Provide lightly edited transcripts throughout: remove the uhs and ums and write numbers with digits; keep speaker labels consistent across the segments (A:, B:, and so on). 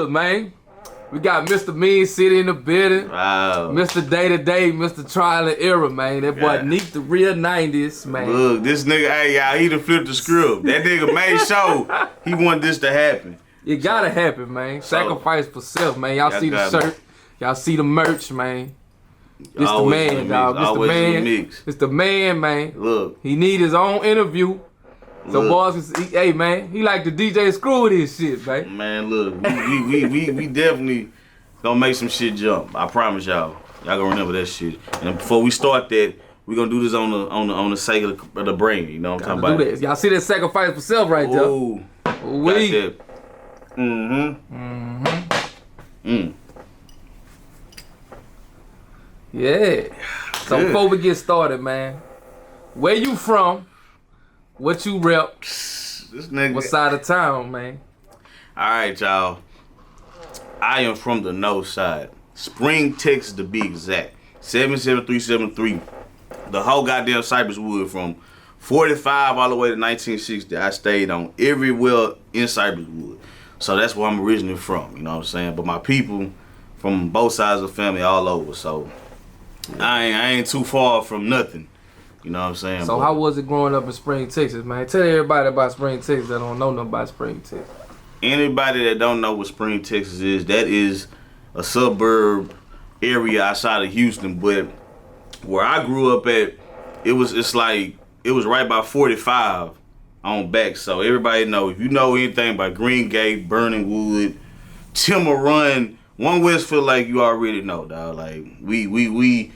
A: Look, man. We got Mr. Mean City in the building.
B: Wow.
A: Mr. Day to Day, Mr. Trial and Error, man. That boy Nique the real 90s, man.
B: Look, this nigga, hey, y'all, he done flipped the script. That nigga made sure he wanted this to happen.
A: It gotta happen, man. Sacrifice for self, man. Y'all see the shirt. Y'all see the merch, man. This the man, dog. This the man. It's the man, man.
B: Look.
A: He need his own interview. So boys, hey man, he like the DJ Screw this shit, man.
B: Man, look, we definitely gonna make some shit jump. I promise y'all. Y'all gonna remember that shit. And before we start that, we gonna do this on the sake of the brain. You know what I'm talking about?
A: Y'all see that sacrifice for self right there?
B: Ooh,
A: we. Yeah. So before we get started, man, where you from? What you rep?
B: This nigga.
A: What side of town, man?
B: Alright, y'all. I am from the north side. Spring, Texas to be exact. 77373. The whole goddamn Cypress Wood from 45 all the way to 1960. I stayed on everywhere in Cypress Wood. So that's where I'm originally from, you know what I'm saying? But my people from both sides of the family all over. So I ain't too far from nothing. You know what I'm saying?
A: So how was it growing up in Spring, Texas, man? Tell everybody about Spring, Texas that don't know nothing about Spring, Texas.
B: Anybody that don't know what Spring, Texas is, that is a suburb area outside of Houston. But where I grew up at, it was right by 45 on back. So everybody know, if you know anything about Green Gate, Burning Wood, Timber Run, One Westfield, like you already know, dog. Like we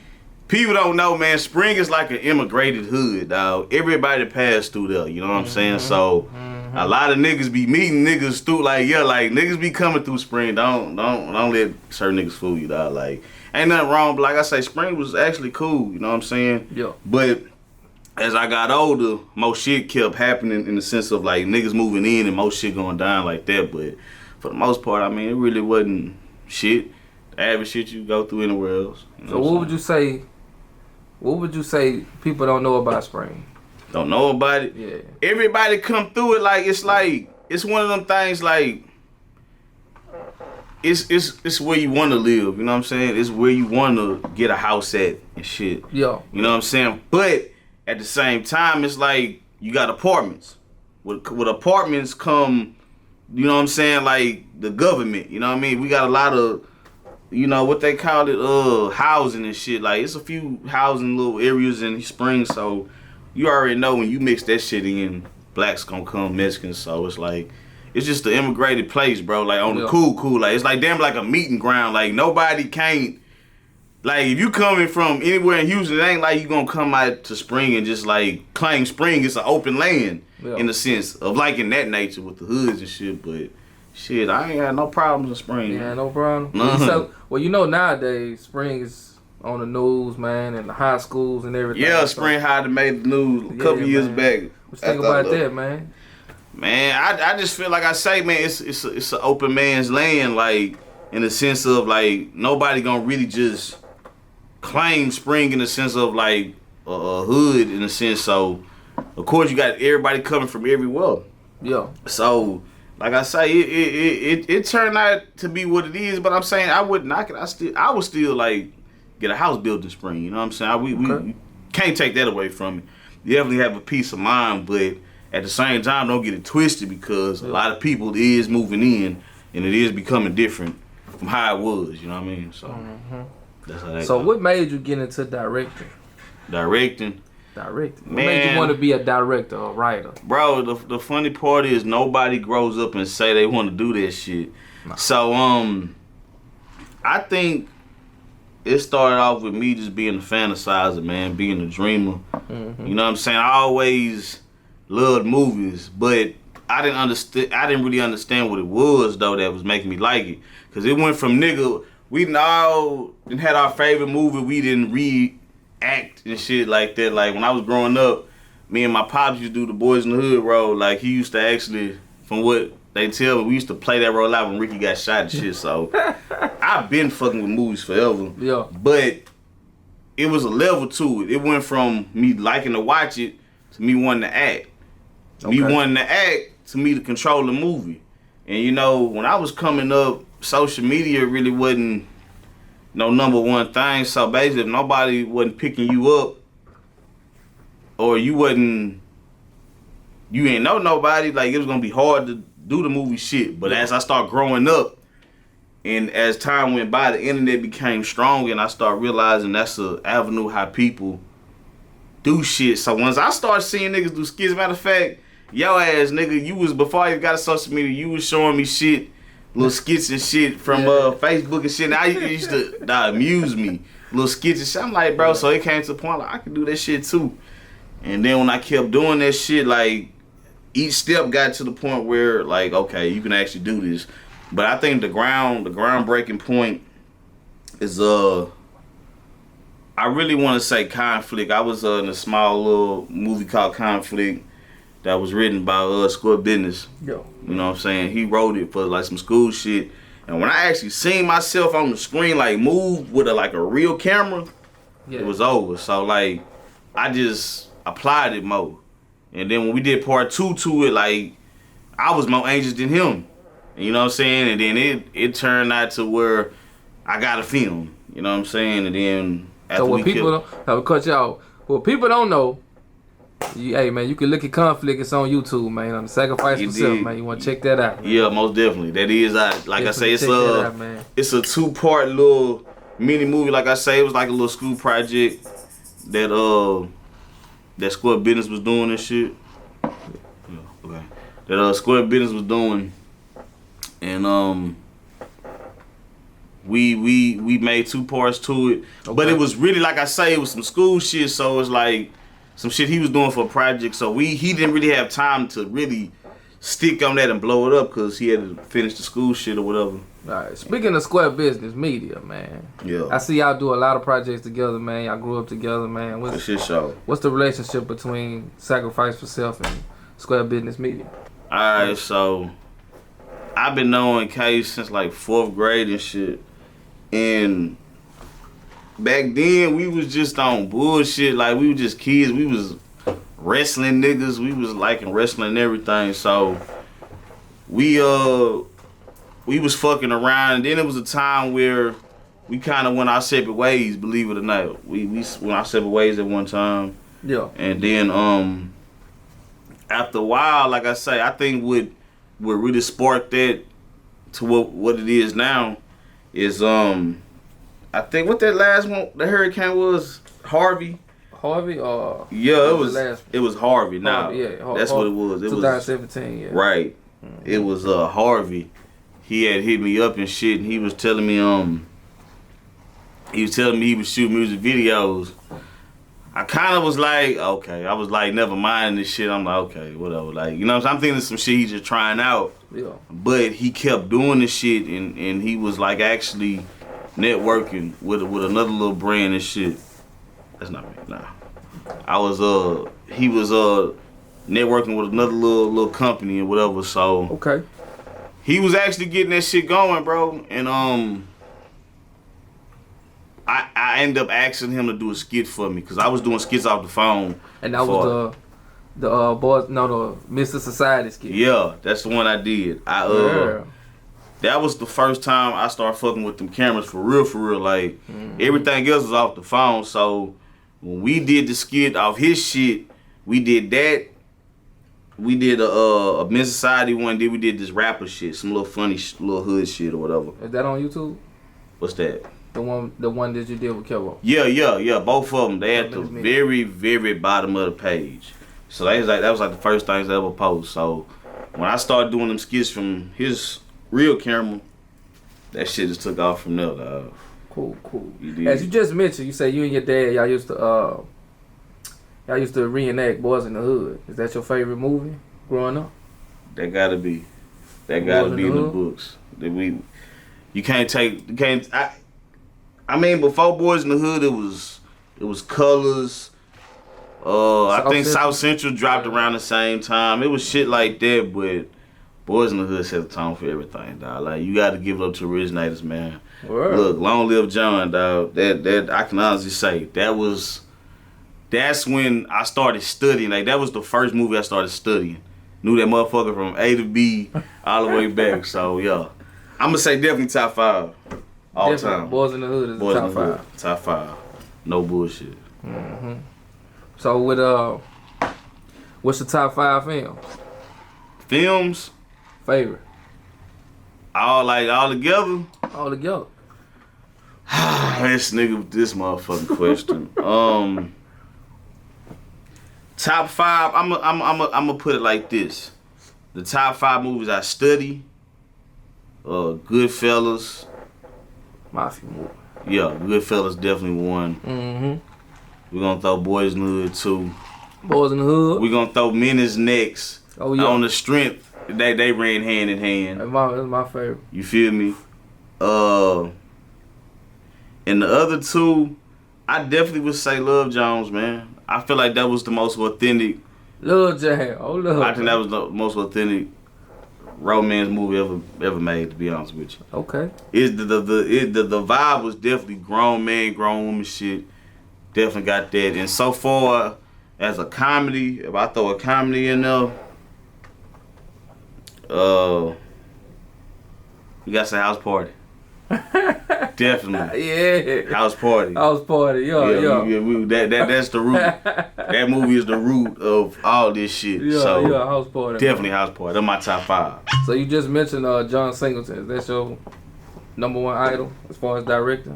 B: people don't know, man. Spring is like an immigrated hood, dog. Everybody passed through there, you know what I'm saying? So a lot of niggas be meeting niggas through, like niggas be coming through Spring. Don't let certain niggas fool you, dog. Like, ain't nothing wrong, but like I say, Spring was actually cool, you know what I'm saying?
A: Yeah.
B: But as I got older, more shit kept happening in the sense of like niggas moving in and more shit going down like that. But for the most part, I mean, it really wasn't shit. The average shit you go through anywhere else. You know
A: so what would you say? What would you say people don't know about Spring?
B: Don't know about it?
A: Yeah.
B: Everybody come through it like it's one of them things like it's where you want to live, you know what I'm saying? It's where you want to get a house at and shit.
A: Yeah.
B: You know what I'm saying? But at the same time, it's like you got apartments. With apartments come, you know what I'm saying, like the government, you know what I mean? We got a lot of, you know, what they call it, housing and shit. Like, it's a few housing little areas in Spring, so you already know when you mix that shit in, blacks gonna come, Mexicans, so it's like, it's just the immigrated place, bro. Like, on the cool, like, it's like damn like a meeting ground. Like, nobody can't, like, if you coming from anywhere in Houston, it ain't like you gonna come out to Spring and just, like, claim Spring. It's an open land, in the sense of, like, in that nature with the hoods and shit, but shit, I ain't had no problems in Spring.
A: Yeah, no problem.
B: None.
A: Well, you know, nowadays Spring is on the news, man, and the high schools and everything.
B: Yeah, Spring High made the news a couple years back.
A: What you think about that, man?
B: Man, I just feel like I say, man, it's an open man's land, like, in the sense of, like, nobody gonna really just claim Spring in the sense of, like, a hood in a sense. So, of course, you got everybody coming from everywhere.
A: Yeah.
B: So, like I say, it turned out to be what it is, but I'm saying I wouldn't knock it. I would still like get a house built in Spring. You know what I'm saying? We can't take that away from it. You definitely have a peace of mind, but at the same time, don't get it twisted because a lot of people is moving in and it is becoming different from how it was. You know what I mean? So that's how that
A: So
B: goes.
A: what made you get into directing?
B: Directing.
A: What made you want to be a director or writer?
B: Bro, the funny part is nobody grows up and say they want to do that shit. Nah. So, I think it started off with me just being a fantasizer, man, being a dreamer. You know what I'm saying? I always loved movies, but I didn't really understand what it was, though, that was making me like it. Because it went from we all had our favorite movie, we didn't act and shit like that. Like, when I was growing up, me and my pops used to do the Boys in the Hood role. Like, he used to actually, from what they tell me, we used to play that role out when Ricky got shot and shit. So, I've been fucking with movies forever.
A: Yeah.
B: But it was a level to it. It went from me liking to watch it to me wanting to act. Me wanting to act to me to control the movie. And, you know, when I was coming up, social media really wasn't no number one thing. So basically, if nobody wasn't picking you up, or you ain't know nobody, like, it was gonna be hard to do the movie shit. But as I start growing up, and as time went by, the internet became strong, and I started realizing that's an avenue how people do shit. So once I started seeing niggas do skits, matter of fact, yo ass nigga, you was, before you got a social media, you was showing me shit, little skits and shit from Facebook and shit. Now you used to amuse me, little skits and shit. I'm like, bro, so it came to the point like I could do that shit too. And then when I kept doing that shit, like, each step got to the point where, like, okay, you can actually do this. But I think the groundbreaking point is I really want to say Conflict. I was in a small little movie called Conflict that was written by School Business.
A: Yo.
B: You know what I'm saying? He wrote it for like some school shit. And when I actually seen myself on the screen like move with a real camera, it was over. So like I just applied it more. And then when we did part 2 to it, like I was more anxious than him. You know what I'm saying? And then it turned out to where I got a film. You know what I'm saying? And then after
A: so what people don't cut y'all. What people don't know, hey man, you can look at Conflict. It's on YouTube, man. On the Sacrifice for Self, man. You want to check that out? Man.
B: Yeah, most definitely. That is, like I say, it's a 2-part little mini movie. Like I say, it was like a little school project that Square Business was doing and shit. Yeah, okay. That Square Business was doing, and we made 2 parts to it. Okay. But it was really, like I say, it was some school shit. So it was like some shit he was doing for a project. So he didn't really have time to really stick on that and blow it up because he had to finish the school shit or whatever.
A: All right. Speaking of Square Business Media, man.
B: Yeah.
A: I see y'all do a lot of projects together, man. Y'all grew up together, man.
B: What's
A: the relationship between Sacrifice for Self and Square Business Media?
B: All right, so I've been knowing K since like 4th grade and shit. And back then we was just on bullshit. Like we were just kids. We was wrestling niggas. We was liking wrestling and everything. So we was fucking around. And then it was a time where we kind of went our separate ways. Believe it or not, we went our separate ways at one time.
A: Yeah.
B: And then after a while, like I say, I think what really sparked that to what it is now is I think what that last one, the hurricane was, Harvey.
A: Harvey or
B: yeah, it was Harvey. Now that's what it was. It
A: 2017.
B: Was, right. Mm-hmm. It was Harvey. He had hit me up and shit, and he was telling me he was shooting music videos. I kind of was like, okay. I was like, never mind this shit. I'm like, okay, whatever. Like, you know what I'm saying? I'm thinking some shit he's just trying out.
A: Yeah.
B: But he kept doing this shit, and he was like actually networking with another little brand and shit. That's not me. Nah. He was networking with another little company and whatever. So
A: okay.
B: He was actually getting that shit going, bro. And I ended up asking him to do a skit for me because I was doing skits off the phone.
A: And that was the Mr. Society skit.
B: Yeah, that's the one I did. That was the first time I started fucking with them cameras for real. Like everything else was off the phone. So when we did the skit off his shit, we did that. We did a Miss Society one. Then we did this rapper shit, some little funny little hood shit or whatever.
A: Is that on YouTube?
B: What's that?
A: The one that you did with Kevo.
B: Yeah. Both of them. They at the very, very bottom of the page. So that was like the first things I ever post. So when I started doing them skits from his real camera, that shit just took off from there, dog.
A: Cool. As you just mentioned, you say you and your dad y'all used to reenact Boys in the Hood. Is that your favorite movie growing up?
B: That gotta be. That gotta be in the books. I mean, before Boys in the Hood, it was Colors. I think South Central dropped around the same time. It was shit like that, but Boys in the Hood set the tone for everything, dog. Like you got to give it up to originators, man. Word. Look, long live John, dog. That I can honestly say that's when I started studying. Like that was the first movie I started studying. Knew that motherfucker from A to B all the way back. So yeah. I'm gonna say definitely top 5 all time.
A: Boys in the Hood is top 5.
B: Top 5. No bullshit.
A: Mm-hmm. So with what's the top 5 films?
B: Films?
A: Favorite?
B: All together?
A: All together.
B: This nigga with this motherfucking question. Top 5. I'm gonna put it like this. The top 5 movies I study. Goodfellas.
A: Mafia movie.
B: Yeah, Goodfellas definitely one.
A: Mm-hmm.
B: We're gonna throw Boys in the Hood too.
A: Boys in the Hood.
B: We're gonna throw Menace next.
A: Oh yeah.
B: On the strength, they ran hand in hand.
A: That's my favorite.
B: You feel me? And the other 2, I definitely would say Love Jones, man. I feel like that was the most authentic.
A: Love Jones. Oh, Love.
B: I think that was the most authentic romance movie ever made. To be honest with you.
A: Okay.
B: The vibe was definitely grown man, grown woman shit. Definitely got that. And so far as a comedy, if I throw a comedy in there, you gotta say House Party. Definitely.
A: Yeah.
B: House Party.
A: House Party. Yeah.
B: That's the root. That movie is the root of all this shit.
A: Yeah. House Party.
B: Definitely House Party. They're my top 5.
A: So you just mentioned John Singleton. Is that your number 1 idol as far as director?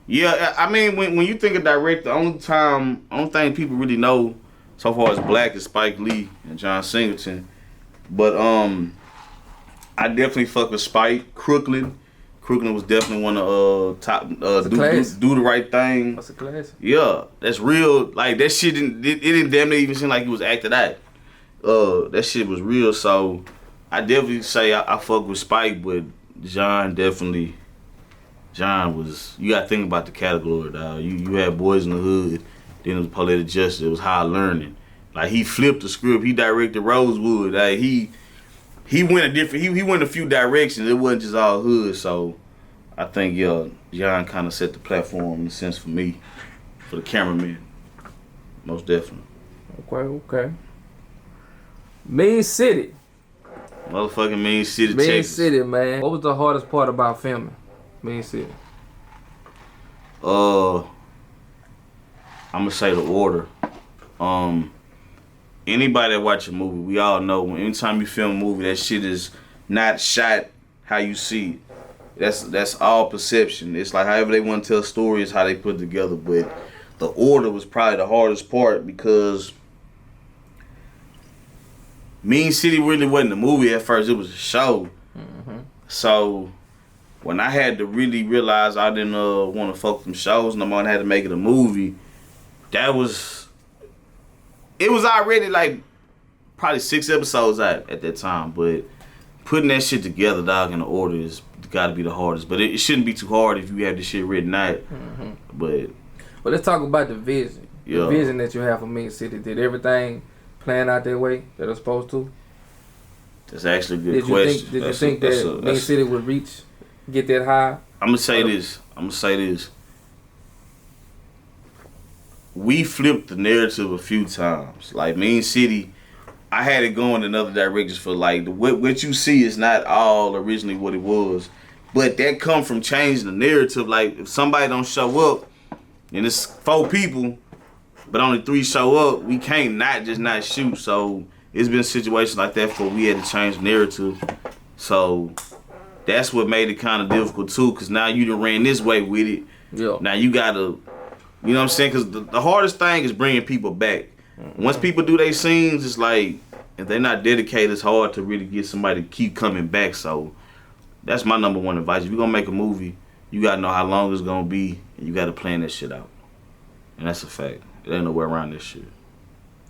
B: Yeah. I mean, when you think of director, the only thing people really know so far as black is Spike Lee and John Singleton. But I definitely fuck with Spike. Crooklyn was definitely one of top. Do the Right Thing.
A: That's a classic.
B: Yeah, that's real. Like that shit didn't damn near even seem like it was acted out. That shit was real. So I definitely say I fuck with Spike, but John was. You gotta think about the category, dog. You had Boys in the Hood, then it was Poetic Justice. It was High Learning. Like he flipped the script. He directed Rosewood. Like he went a few directions. It wasn't just all hood. So I think John kind of set the platform in a sense for me, for the cameraman, most definitely.
A: Okay. Mean City.
B: Motherfucking Mean City,
A: Mean
B: Texas.
A: City, man. What was the hardest part about filming Mean City?
B: I'm gonna say the order. Anybody that watch a movie, we all know anytime you film a movie, that shit is not shot how you see it. That's all perception. It's like however they want to tell a story is how they put it together. But the order was probably the hardest part because Mean City really wasn't a movie at first. It was a show. Mm-hmm. So when I had to really realize I didn't want to fuck with them shows no more and had to make it a movie, it was already like probably 6 episodes out at that time, but putting that shit together, dog, in the order is gotta be the hardest. But it shouldn't be too hard if you have this shit written out. Mm-hmm. But
A: let's talk about the vision.
B: Yeah.
A: The vision that you have for Mean City. Did everything plan out that way that it was supposed to?
B: That's actually a good question.
A: Did you think that Mean City would get that high?
B: I'm gonna say this. We flipped the narrative a few times. Like Mean City, I had it going in other directions for like what you see is not all originally what it was, but that come from changing the narrative. Like if somebody don't show up, and it's 4 people, but only 3 show up, we can't not shoot. So it's been situations like that where we had to change the narrative. So that's what made it kind of difficult too, because now you done ran this way with it.
A: Yeah.
B: Now you gotta. You know what I'm saying? Because the hardest thing is bringing people back. Mm-hmm. Once people do their scenes, it's like, if they're not dedicated, it's hard to really get somebody to keep coming back. So that's my number 1 advice. If you're going to make a movie, you got to know how long it's going to be, and you got to plan that shit out. And that's a fact. There ain't no way around this shit.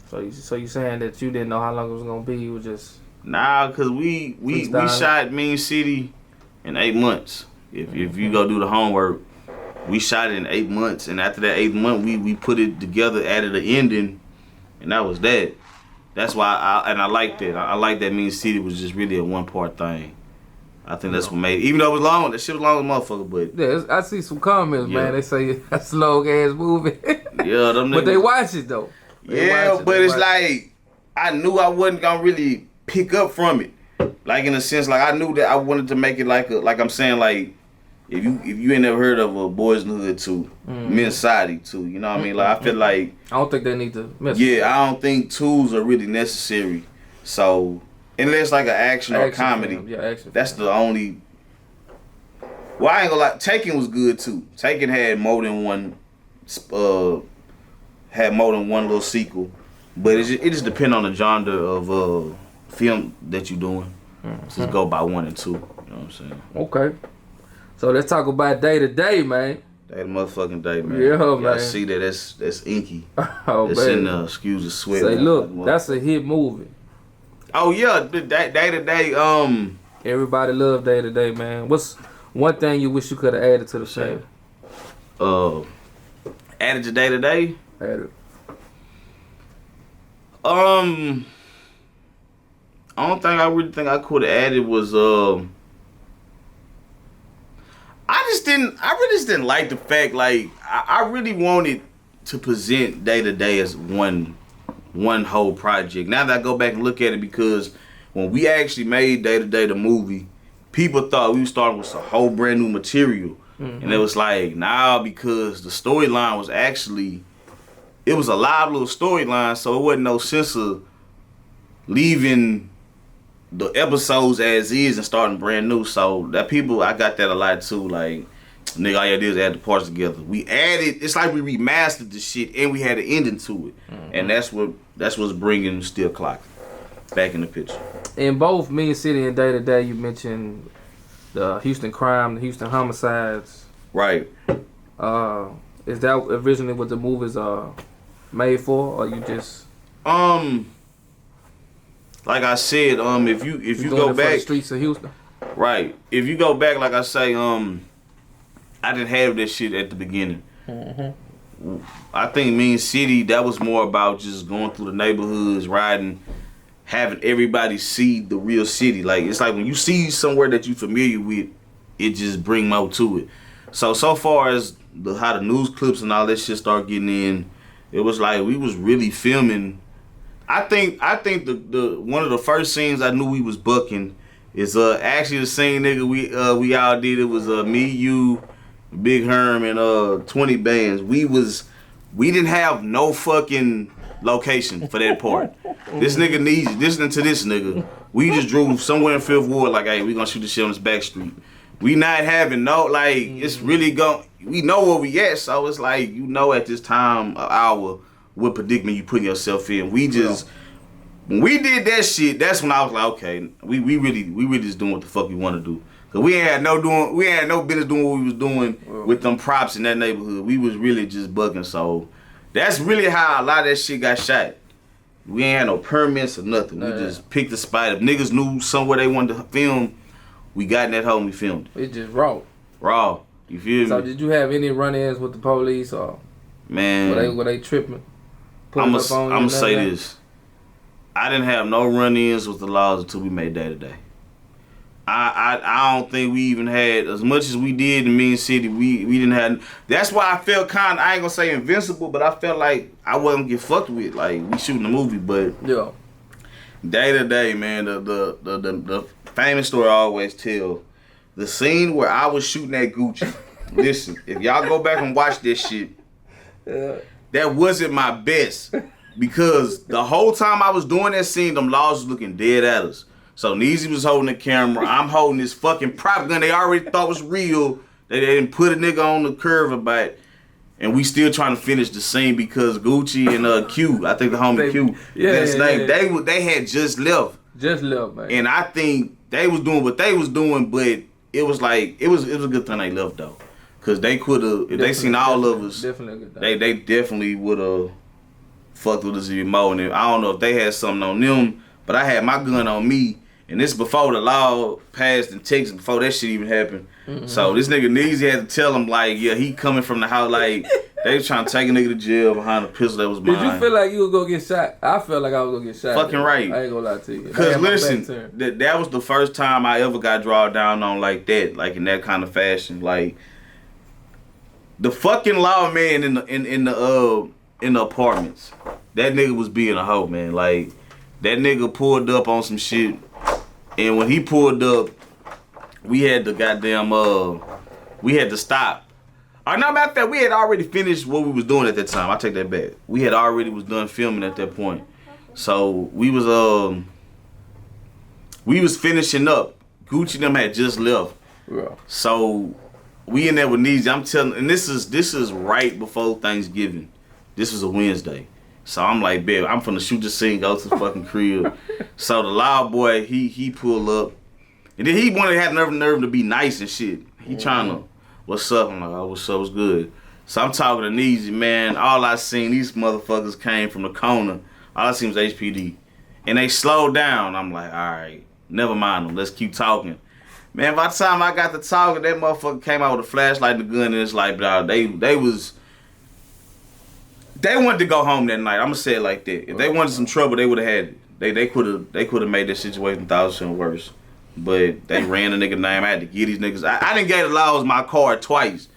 A: So you saying that you didn't know how long it was going to be? You were just...
B: Nah, because we shot Mean City in 8 months. If you go do the homework, we shot it in 8 months, and after that 8th month, we put it together, added an ending, and that was that. That's why I liked it. I like that Mean City was just really a 1-part thing. I think that's what made it. Even though it was long, that shit was long as a motherfucker, but...
A: Yeah, I see some comments, man. They say that's a long-ass movie.
B: Yeah, them niggas.
A: But they watch it, though.
B: But it's like, I knew I wasn't going to really pick up from it. Like in a sense, like I knew that I wanted to make it like I'm saying, like if you ain't never heard of a Boys in the Hood 2, Men's Society 2, you know what I mean? Like I feel like
A: I don't think they need to mess
B: I don't think 2s are really necessary. So unless like an action or comedy,
A: action
B: that's the only. Well, I ain't gonna lie, Taken was good too. Taken had more than one little sequel. But it just depends on the genre of film that you're doing. Just go by 1 and 2. You know what I'm saying?
A: Okay. So let's talk about Day to Day, man.
B: Day to motherfucking day, man.
A: Yeah, man.
B: Y'all see that's inky.
A: Oh,
B: that's
A: man.
B: in the excuse the sweat.
A: Say, look, that's a hit movie.
B: Oh yeah, Day to Day.
A: Everybody love Day to Day, man. What's one thing you wish you could have added to the show?
B: Added to Day?
A: Added.
B: Only thing I really think I could have added was I really just didn't like the fact, like I really wanted to present Day to Day as one whole project. Now that I go back and look at it, because when we actually made Day to Day the movie, people thought we were starting with some whole brand new material. And it was like, nah, because the storyline was actually, it was a live little storyline, so it wasn't no sense of leaving the episodes as is and starting brand new. So that people, I got that a lot too. Like, nigga, all you did is add the parts together. We added, it's like we remastered the shit and we had an ending to it. And that's what's bringing Still Clocking back in the picture. In
A: both Mean City and Day to Day, you mentioned the Houston crime, the Houston homicides.
B: Right.
A: Is that originally what the movies are made for, or you just?
B: Like I said, if you go back,
A: for the streets of Houston.
B: Right. If you go back, like I say, I didn't have this shit at the beginning. I think Mean City, that was more about just going through the neighborhoods, riding, having everybody see the real city. Like, it's like when you see somewhere that you're familiar with, it just bring more to it. So far as how the news clips and all that shit start getting in, it was like we was really filming. I think the one of the first scenes I knew we was bucking is actually the same nigga we all did. It was me, you, Big Herm, and 20 bands. We didn't have no fucking location for that part. This nigga needs listening to this nigga. We just drove somewhere in Fifth Ward, like, hey, we gonna shoot this shit on this back street. We not having no, like, it's really we know where we at, so it's like, you know, at this time of hour, what predicament you putting yourself in. We just, when we did that shit, that's when I was like, okay, we really just doing what the fuck we want to do. Cause we had no business doing what we was doing with them props in that neighborhood. We was really just bugging, so that's really how a lot of that shit got shot. We ain't had no permits or nothing. We just picked a spot. If niggas knew somewhere they wanted to film, we got in that hole and we filmed it.
A: It's just raw.
B: Raw. You feel me?
A: So did you have any run-ins with the police, or were they tripping?
B: I'm gonna say this. I didn't have no run-ins with the laws until we made Day to Day. I don't think we even had, as much as we did in Mean City, we didn't have. That's why I felt kind of, I ain't gonna say invincible, but I felt like I wasn't get fucked with. Like, we shooting a movie, but Day to Day, man, the famous story I always tell, the scene where I was shooting at Gucci. Listen, if y'all go back and watch this shit, that wasn't my best, because the whole time I was doing that scene, them laws was looking dead at us. So Niques was holding the camera, I'm holding this fucking prop gun they already thought was real. They didn't put a nigga on the curve about it. And we still trying to finish the scene because Gucci and Q, I think the homie Q, they had just left.
A: Just left, man.
B: And I think they was doing what they was doing, but it was like, it was a good thing they left though. Cause they could have, if they seen all of us, they definitely would have fucked with us even more. And I don't know if they had something on them, but I had my gun on me. And this before the law passed in Texas, before that shit even happened. So this nigga Niques had to tell him, like, yeah, he coming from the house, like, they was trying to take a nigga to jail behind a pistol that was mine.
A: Did you feel like you was gonna get shot? I felt like I was gonna get shot.
B: Fucking right.
A: I ain't gonna lie to you.
B: Cause listen, that was the first time I ever got drawn down on like that, like in that kind of fashion. Like, the fucking lawman in the apartments, that nigga was being a hoe, man. Like, that nigga pulled up on some shit, and when he pulled up, we had to we had to stop. No, matter of fact, we had already finished what we was doing at that time. I take that back. We had already was done filming at that point. So we was finishing up. Gucci and them had just left. Yeah. So we in there with Niques. I'm telling, and this is right before Thanksgiving. This was a Wednesday. So I'm like, babe, I'm finna shoot the scene, go to the fucking crib. So the loud boy, he pulled up. And then he wanted to have nerve to be nice and shit. He trying to, what's up? I'm like, oh, what's up, what's good? So I'm talking to Niques, man. All I seen, these motherfuckers came from the corner. All I seen was HPD. And they slowed down. I'm like, all right, never mind them. Let's keep talking. Man, by the time I got to talking, that motherfucker came out with a flashlight and a gun, and it's like, bro, they wanted to go home that night. I'm gonna say it like that. If they wanted some trouble, they would have had it. They could have made this situation 1,000% worse. But they ran a nigga name. I had to get these niggas. I didn't get Laws my card twice.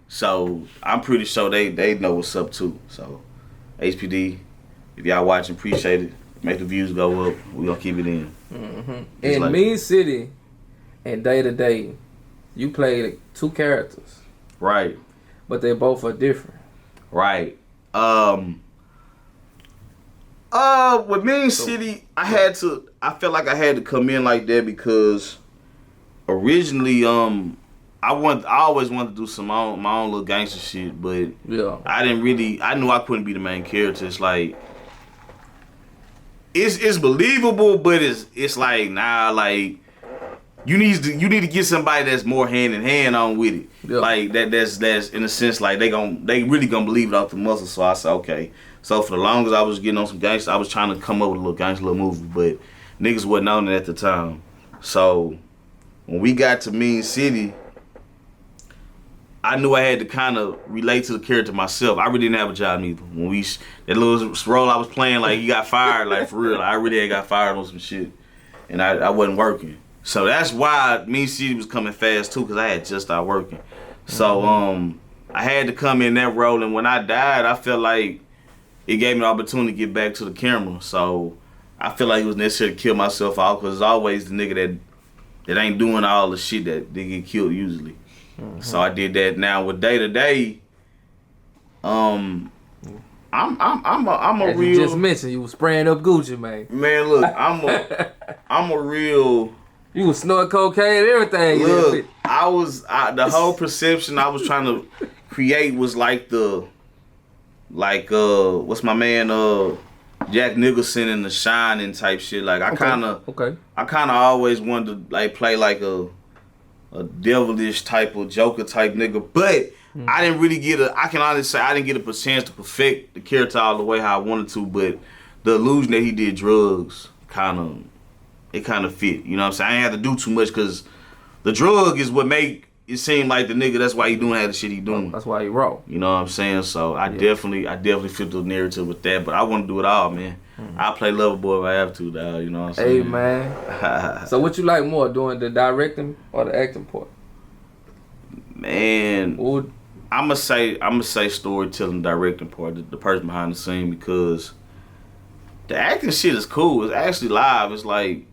B: So I'm pretty sure they know what's up too. So HPD, if y'all watching, appreciate it. Make the views go up. We gonna keep it in.
A: Mm-hmm. In like Mean City and Day to Day, you played 2 characters.
B: Right.
A: But they both are different.
B: Right. With Mean City, I felt like I had to come in like that because originally, I always wanted to do my own little gangster shit, but yeah, I knew I couldn't be the main character. It's like, it's believable, but it's like, nah, like, you need to get somebody that's more hand in hand on with it. Yeah. Like that's in a sense like they really gonna believe it off the muscle. So I said, okay. So for the longest I was getting on some gangster, I was trying to come up with a little gangster little movie, but niggas wasn't on it at the time. So when we got to Mean City, I knew I had to kind of relate to the character myself. I really didn't have a job either. When that little role I was playing, like, he got fired, like, for real. I really had got fired on some shit, and I wasn't working. So that's why Mean City was coming fast too, because I had just started working. So I had to come in that role, and when I died, I felt like it gave me the opportunity to get back to the camera. So I feel like it was necessary to kill myself out, because it's always the nigga that ain't doing all the shit that they get killed usually. Mm-hmm. So I did that. Now with Day to Day, I'm a real.
A: You just mentioned you was spraying up Gucci, man.
B: Man, look, I'm a real.
A: You was snorting cocaine and everything.
B: Look, the whole perception I was trying to create was like what's my man Jack Nicholson in The Shining type shit. Like I kind of always wanted to like play like a devilish type of Joker type nigga, but I didn't really I can honestly say I didn't get a chance to perfect the character all the way how I wanted to, but the illusion that he did drugs kind of fit, you know what I'm saying? I ain't had to do too much because the drug is what make it seem like the nigga, that's why he doing all the shit he doing.
A: That's why he raw.
B: You know what I'm saying? So I definitely fit the narrative with that, but I want to do it all, man. I'll play Loverboy if I have to, dog, you know what I'm saying?
A: Hey, man. So what you like more, doing the directing or the acting part?
B: Man, I'm gonna say storytelling, directing part, the person behind the scene, because the acting shit is cool. It's actually live. It's like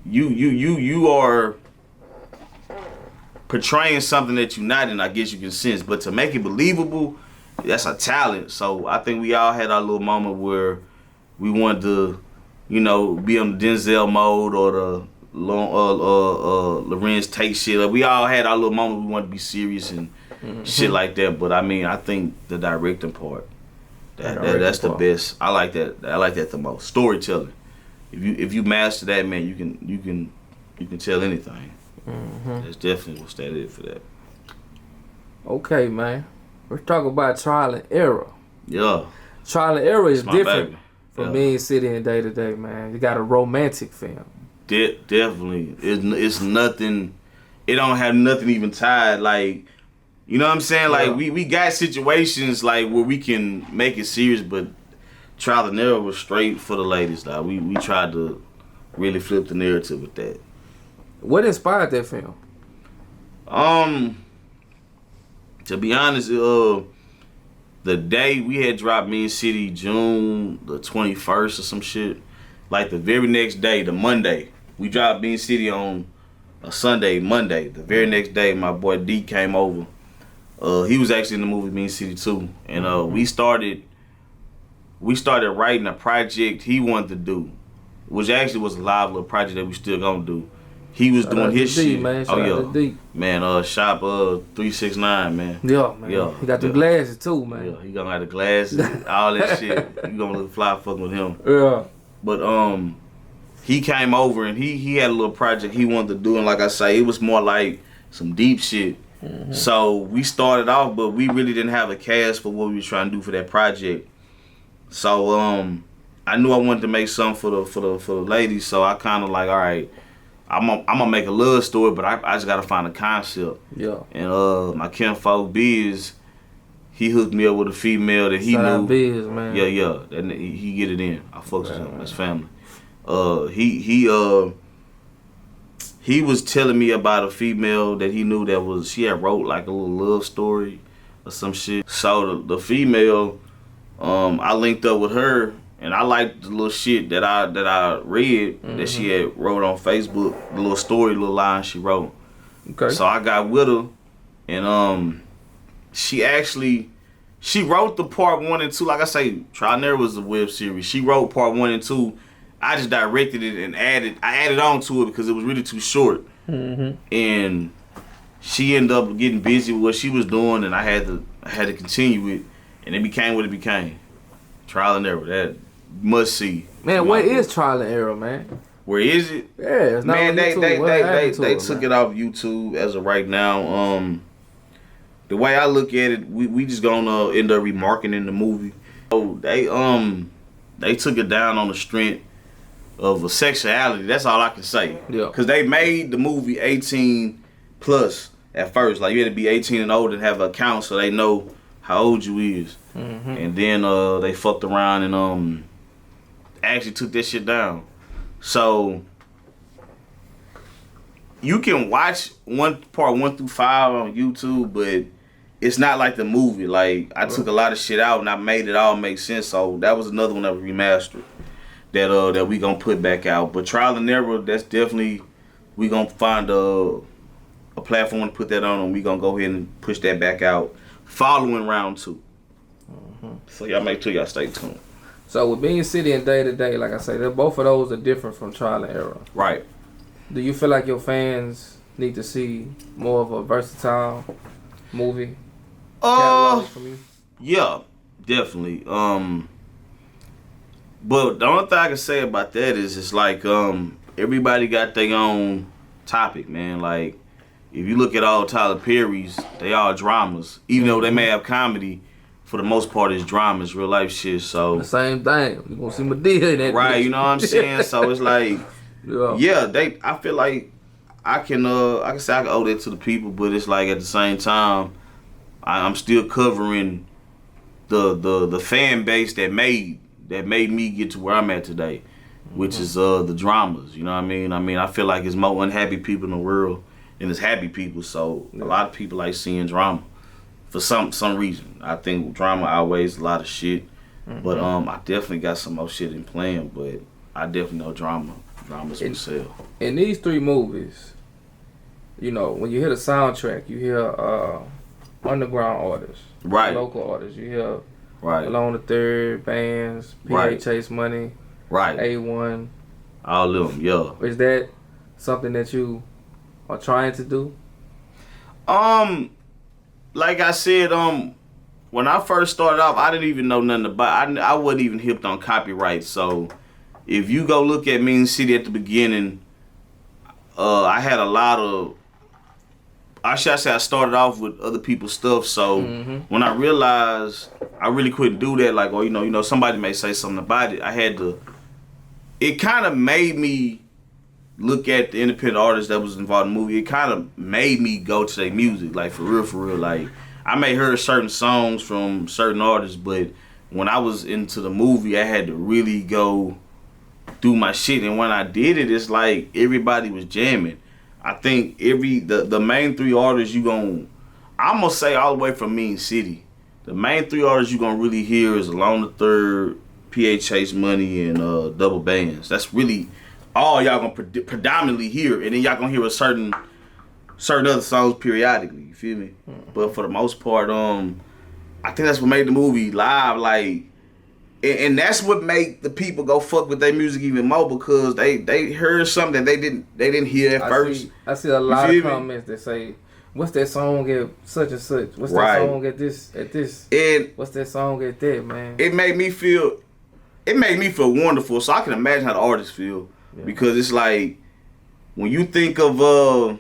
B: you are portraying something that you're not, and I guess you can sense. But to make it believable, that's a talent. So I think we all had our little moment where we wanted to, be on the Denzel mode or the Lorenz Tate shit. Like, we all had our little moment. We wanted to be serious and shit like that. But I mean, I think the directing part, that's the best. I like that. I like that the most. Storytelling. If you master that, man, you can tell anything. That's definitely what's that is for that.
A: Okay, man. Let's talk about Trial and Error.
B: Yeah.
A: Trial and Error is different
B: baby.
A: from Mean City and Day to Day, man. You got a romantic film.
B: Definitely. It's nothing. It don't have nothing even tied. Like, you know what I'm saying? Like, we got situations like where we can make it serious, but Trial and Error was straight for the ladies. Like, we tried to really flip the narrative with that.
A: What inspired that film?
B: To be honest, the day we had dropped Mean City, June the 21st or some shit, like the very next day, the Monday, we dropped Mean City on a Sunday, Monday. The very next day, my boy D came over. He was actually in the movie Mean City too, and we started writing a project he wanted to do, which actually was a live little project that we still gonna do. He was doing his shit.
A: Man.
B: Man, Shop 369, man.
A: Yeah, man. Yeah. He got the glasses too, man.
B: Yeah, he gonna have the glasses, all that shit. You gonna look fly fucking with him.
A: Yeah.
B: But he came over and he had a little project he wanted to do, and like I say, it was more like some deep shit. Mm-hmm. So we started off, but we really didn't have a cast for what we were trying to do for that project. So I knew I wanted to make something for the ladies, so I kind of like, all right, I'm gonna make a love story, but I just gotta find a concept.
A: Yeah.
B: And my kinfolk Biz, he hooked me up with a female that he knew.
A: Biz, man.
B: Yeah. And he get it in. I fucks with him. That's family. He was telling me about a female that he knew that she had wrote like a little love story or some shit. So the female, I linked up with her, and I liked the little shit that I read that she had wrote on Facebook, the little story, little line she wrote.
A: Okay.
B: So I got with her, and she wrote the part 1 and 2. Like I say, Trial and Error was a web series. She wrote part 1 and 2. I just directed it and added on to it because it was really too short. Mm-hmm. And she ended up getting busy with what she was doing, and I had to continue it, and it became what it became. Trial and Error, that must see.
A: Man, where is Trial and Error, man?
B: Where is it?
A: Yeah, it's not
B: man,
A: on
B: they
A: YouTube.
B: took it off YouTube as of right now. The way I look at it, we just gonna end up remarketing the movie. So they took it down on the strength of a sexuality. That's all I can say.
A: Yeah. Cause
B: they made the movie 18 plus at first. Like you had to be 18 and older and have an account so they know how old you is. Mm-hmm. And then they fucked around and actually took that shit down. So you can watch part 1 through 5 on YouTube, but it's not like the movie. Like I took a lot of shit out and I made it all make sense. So that was another one that was remastered that we gonna put back out. But Trial and Error, that's definitely, we gonna find a platform to put that on, and we gonna go ahead and push that back out following round 2. Mm-hmm. So y'all make sure y'all stay tuned.
A: So with Mean City and Day to Day, like I say, both of those are different from Trial and Error.
B: Right.
A: Do you feel like your fans need to see more of a versatile movie catalog from you?
B: Yeah, definitely. But the only thing I can say about that is it's like everybody got their own topic, man. Like if you look at all Tyler Perry's, they all dramas. Even though they may have comedy, for the most part it's dramas, real life shit. So
A: the same thing. You gonna see Madea in that.
B: Right,
A: bitch.
B: You know what I'm saying? So it's like I feel like I can say I can owe that to the people, but it's like at the same time I'm still covering the fan base that made me get to where I'm at today, which is the dramas. You know what I mean? I feel like there's more unhappy people in the world than there's happy people. So a lot of people like seeing drama for some reason. I think drama outweighs a lot of shit. But I definitely got some more shit in playing. But I definitely know drama's for sale.
A: In these 3 movies, you know, when you hear the soundtrack, you hear underground artists,
B: right?
A: Local artists. You hear.
B: Right.
A: Alone the Third, Bands, P.A. Chase Money,
B: right?
A: A1.
B: All of them, yeah.
A: Is that something that you are trying to do?
B: Like I said, when I first started off, I didn't even know nothing about. I wasn't even hipped on copyright. So, if you go look at Mean City at the beginning, I had a lot of. I started off with other people's stuff. So when I realized I really couldn't do that, like, or you know, somebody may say something about it. I had to. It kind of made me look at the independent artists that was involved in the movie. It kind of made me go to their music, like for real. Like I may hear certain songs from certain artists, but when I was into the movie, I had to really go do my shit. And when I did it, it's like everybody was jamming. I think the main 3 artists I'm gonna say all the way from Mean City, The main 3 artists you gonna really hear is Alone the Third, P.A. Chase Money, and Double Bands. That's really all y'all gonna predominantly hear, and then y'all gonna hear a certain other songs periodically. You feel me? But for the most part, I think that's what made the movie live. Like, and that's what made the people go fuck with their music even more, because they heard something that they didn't hear at first.
A: I see a lot of comments that say, "What's that song at such and such? What's that song at this? And what's that song at that, man?"
B: It made me feel wonderful. So I can imagine how the artists feel, because it's like when you think of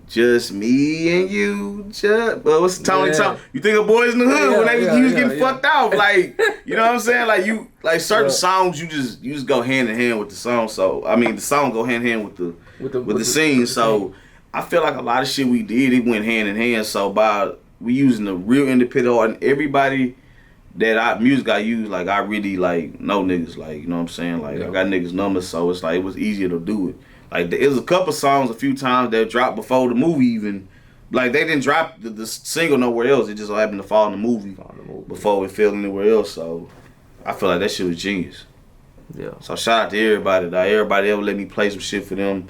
B: just me and you, what's Tony Tom? You think of Boys in the Hood when he was getting fucked off, like, you know what I'm saying? Like certain songs, you just go hand in hand with the song. So I mean, the song go hand in hand with the scene. So I feel like a lot of shit we did, it went hand in hand. So by we using the real independent art, and everybody that music I use, like I really like know niggas, like, you know what I'm saying? Like I got niggas numbers, so it's like it was easier to do it. Like, there was a couple songs a few times that dropped before the movie even. Like, they didn't drop the single nowhere else. It just happened to fall in the movie before it fell anywhere else. So, I feel like that shit was genius.
A: Yeah.
B: So, shout out to everybody. Everybody ever let me play some shit for them.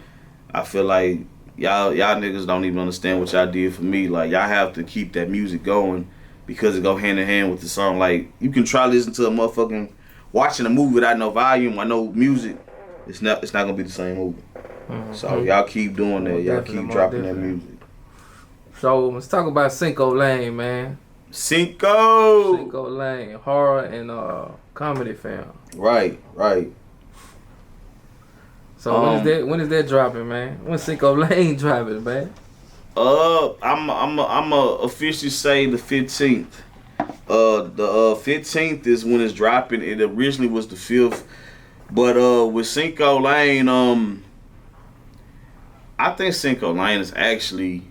B: I feel like y'all niggas don't even understand what y'all did for me. Like, y'all have to keep that music going because it go hand in hand with the song. Like, you can try listen to a motherfucking, watching a movie without no volume or no music. It's not gonna be the same movie. So y'all keep doing that. Y'all keep dropping that music.
A: So let's talk about Cinco Lion, man.
B: Cinco
A: Lion, horror and comedy film.
B: Right.
A: So when is that dropping, man? When Cinco Lion dropping, man?
B: I'm officially say the 15th. The 15th is when it's dropping. It originally was the 5th. But with Cinco Lion, I think Cinco Lion is actually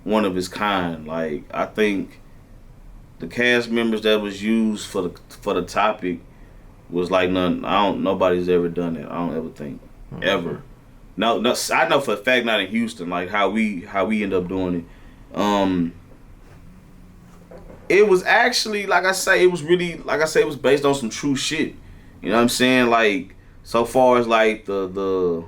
B: one of its kind. Like, I think the cast members that was used for the topic was like nobody's ever done that. I don't ever think ever. No, I know for a fact not in Houston. Like how we end up doing it. It was actually, like I say, it was based on some true shit. You know what I'm saying? Like, so far as like the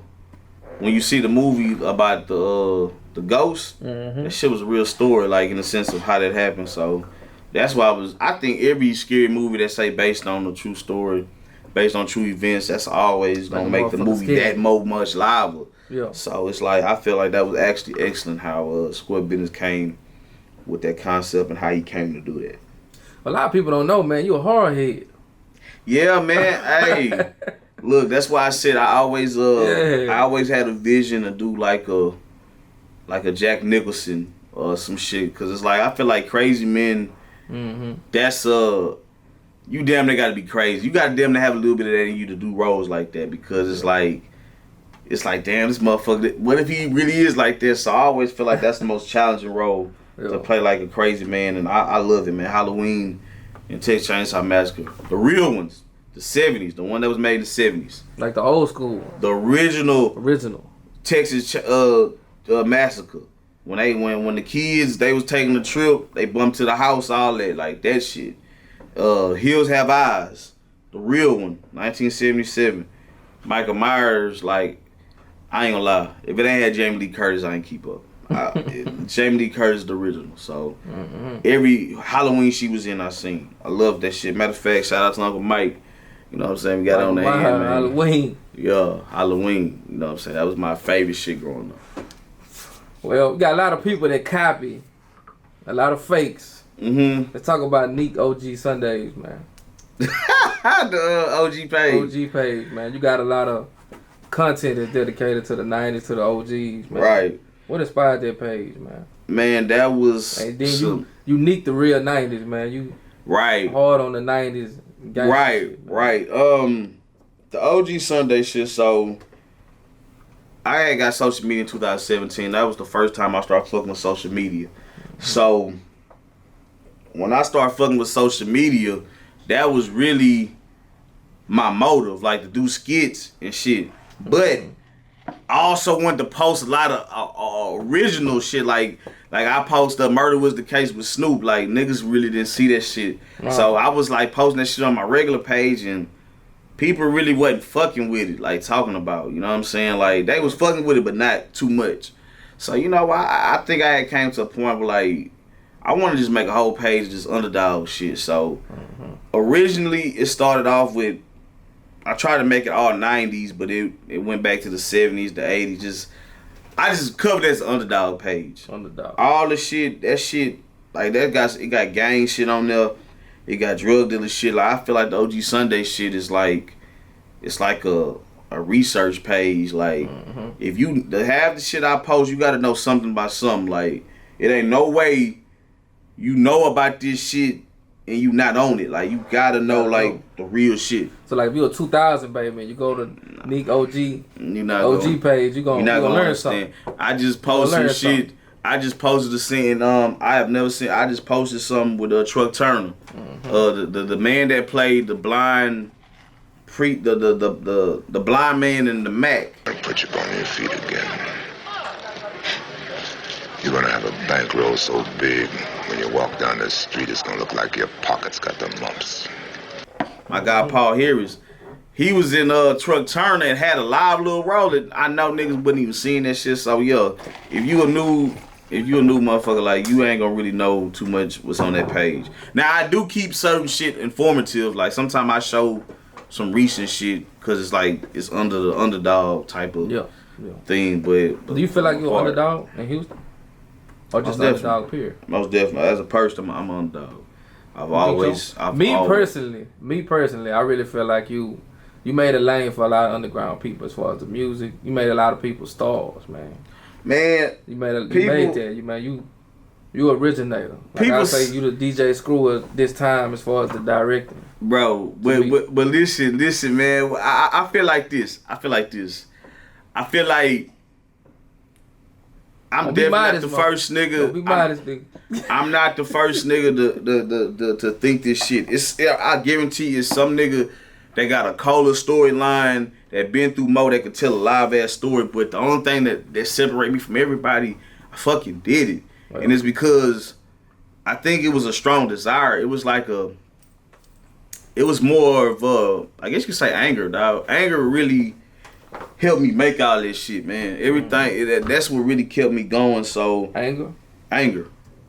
B: when you see the movie about the ghost, that shit was a real story, like in the sense of how that happened. So that's why I think every scary movie that say based on a true story, based on true events, that's always gonna make the movie that much liver.
A: Yeah.
B: So it's like, I feel like that was actually excellent how Square Business came with that concept and how he came to do that.
A: A lot of people don't know, man. You a horror head.
B: Yeah, man. Hey, look, that's why I said I always had a vision to do like a Jack Nicholson or some shit, cause it's like I feel like Crazy Men. That's you damn near gotta be crazy. You gotta damn near have a little bit of that in you to do roles like that, because it's like damn, this motherfucker. What if he really is like this? So I always feel like that's the most challenging role to play, like a crazy man, and I love it, man. Halloween and Texas Chainsaw Massacre, the real ones, the 70s, the one that was made in the 70s,
A: like the old school,
B: the original Texas Massacre. When the kids they was taking the trip, they bumped to the house, all that, like that shit. Hills Have Eyes, the real one, 1977. Michael Myers, like, I ain't gonna lie, if it ain't had Jamie Lee Curtis, I ain't keep up. Jamie Lee Curtis, the original. So every Halloween she was in, I seen. I love that shit. Matter of fact, shout out to Uncle Mike. You know what I'm saying? We got it on that end, man.
A: Halloween.
B: Yeah, Halloween. You know what I'm saying? That was my favorite shit growing up.
A: Well, we got a lot of people that copy, a lot of fakes. Let's talk about Nique OG Sundays, man.
B: The OG page.
A: OG page, man. You got a lot of content that's dedicated to the 90s, to the OGs, man.
B: Right.
A: What inspired that page, man?
B: Man, that was...
A: And then you Nique the real 90s, man. You hard on the 90s.
B: Right. The OG Sunday shit, so... I had got social media in 2017. That was the first time I started fucking with social media. So... when I started fucking with social media, that was really my motive, like to do skits and shit. But I also wanted to post a lot of original shit. Like I posted Murder Was the Case with Snoop. Like, niggas really didn't see that shit. Wow. So I was like posting that shit on my regular page, and people really wasn't fucking with it, like talking about, you know what I'm saying? Like, they was fucking with it, but not too much. So, you know, I think I had came to a point where, like, I want to just make a whole page of just underdog shit. So, originally, it started off with, I tried to make it all 90s, but it went back to the 70s, the 80s. I just covered it as an underdog page.
A: Underdog.
B: All the shit, that shit, like, it got gang shit on there. It got drug dealer shit. Like, I feel like the OG Sunday shit is like, it's like a research page. Like, if you to have the shit I post, you got to know something about something. Like, it ain't no way you know about this shit and you not on it. Like, you gotta know like the real shit.
A: So like, if you're a 2000 baby, man, you go to Nique OG, page, you gonna learn something.
B: I just posted shit. I just posted a scene. I have never seen. I just posted something with Truck Turner, the man that played the blind, the blind man in the Mac.
C: And put you on your feet again. You're gonna have a bankroll so big when you walk down the street, it's gonna look like your pockets got the mumps.
B: My guy Paul Harris, he was in Truck Turner and had a live little role that I know niggas wasn't even seeing that shit. So yo, if you a new motherfucker, like, you ain't gonna really know too much what's on that page. Now, I do keep certain shit informative. Like, sometimes I show some recent shit because it's like it's under the underdog type of thing. But
A: do you feel like you're an underdog in Houston? Or just underdog, period?
B: Most definitely. As a person, I'm an underdog. Me
A: personally, I really feel like you made a lane for a lot of underground people as far as the music. You made a lot of people stars, man.
B: Man,
A: you originator. Like, I say you the DJ Screw at this time as far as the directing.
B: Bro, but listen, man. I feel like this. I feel like I'm definitely not the first nigga. I'm not the first nigga to think this shit. I guarantee it's some nigga that got a cola storyline, that been through more, that could tell a live ass story. But the only thing that separate me from everybody, I fucking did it. Wow. And it's because I think it was a strong desire. It was like it was more of I guess you could say anger, dog. Anger really helped me make all this shit, man. Everything, that's what really kept me going. So anger.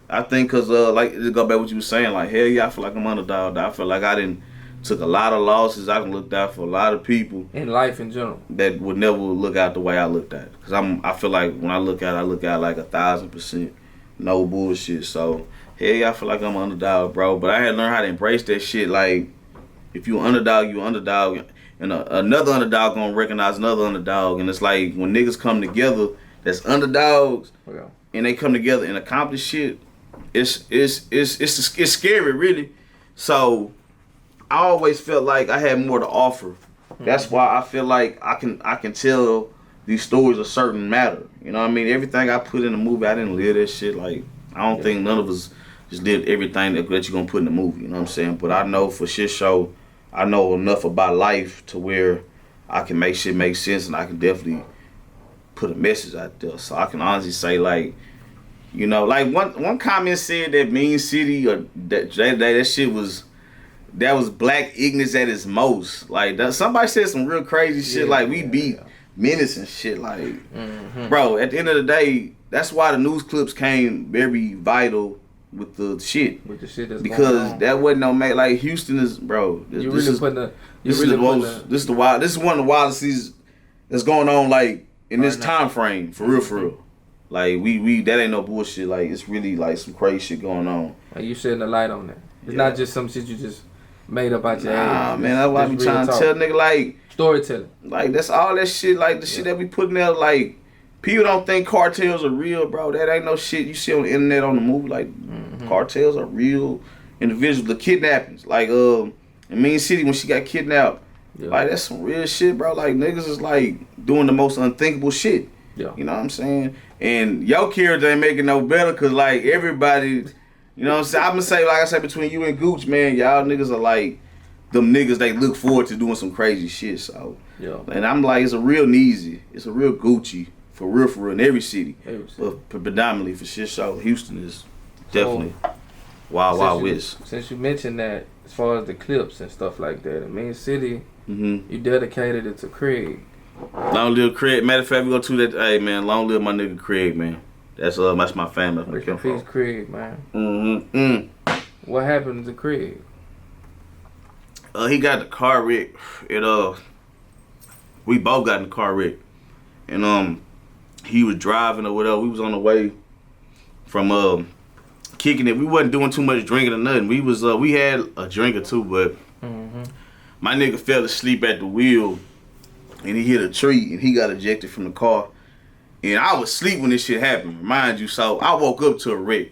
B: I think because like, to go back to what you were saying, like, hell yeah, I feel like I'm underdog. I feel like I didn't took a lot of losses. I done looked out for a lot of people
A: in life in general
B: that would never look out the way I looked at. Because I feel like when I look out like 1,000%, no bullshit. So hell yeah, I feel like I'm an underdog, bro. But I had to learn how to embrace that shit. Like, if you underdog, you underdog. And another underdog gonna recognize another underdog. And it's like, when niggas come together that's underdogs, and they come together and accomplish shit, it's scary, really. So I always felt like I had more to offer. That's why I feel like I can tell these stories a certain matter. You know what I mean? Everything I put in the movie, I didn't live that shit. Like, I don't think none of us just lived everything that you're gonna put in the movie. You know what I'm saying? But I know for shit show, I know enough about life to where I can make shit make sense, and I can definitely put a message out there. So I can honestly say, like, you know, like one comment said that Mean City or that shit was. That was black ignorance at its most. Like, somebody said some real crazy shit. Like, we beat Menace and shit. Like, bro, at the end of the day, that's why the news clips came very vital with the shit.
A: With the shit that's
B: because
A: going on.
B: That wasn't no make. Like, Houston is, bro. This is one of the wildest seasons that's going on. Like, in this time frame, for real. Like, we that ain't no bullshit. Like, it's really like some crazy shit going on.
A: Like, you shedding a light on that. It's not just some shit you just made up out your head.
B: Nah, man, that's why I be trying to tell nigga, like,
A: storytelling.
B: Like, that's all that shit, like, the shit that we put in there, like, people don't think cartels are real, bro. That ain't no shit you see on the internet, on the movie. Like, cartels are real individuals. The kidnappings, like, in Mean City, when she got kidnapped, like, that's some real shit, bro. Like, niggas is, like, doing the most unthinkable shit. You know what I'm saying? And your character ain't making no better, because, like, everybody... You know what I'm saying? I'm gonna say, like I said, between you and Gooch, man, y'all niggas are like them niggas, they look forward to doing some crazy shit. So,
A: yeah. And
B: I'm like, it's a real Neezy. It's a real Gucci. For real, in every city. But predominantly for shit show, Houston is definitely wild west.
A: Since you mentioned that, as far as the clips and stuff like that, in Main City, you dedicated it to Craig.
B: Long live Craig. Matter of fact, we go to that. Hey man, long live my nigga Craig, man. That's my family.
A: Rest in peace, Craig, man. What happened to Craig?
B: He got the car wreck. We both got in the car wreck, and he was driving or whatever. We was on the way from kicking it. We wasn't doing too much drinking or nothing. We had a drink or two, but my nigga fell asleep at the wheel and he hit a tree and he got ejected from the car. And I was asleep when this shit happened, mind you. So I woke up to a wreck.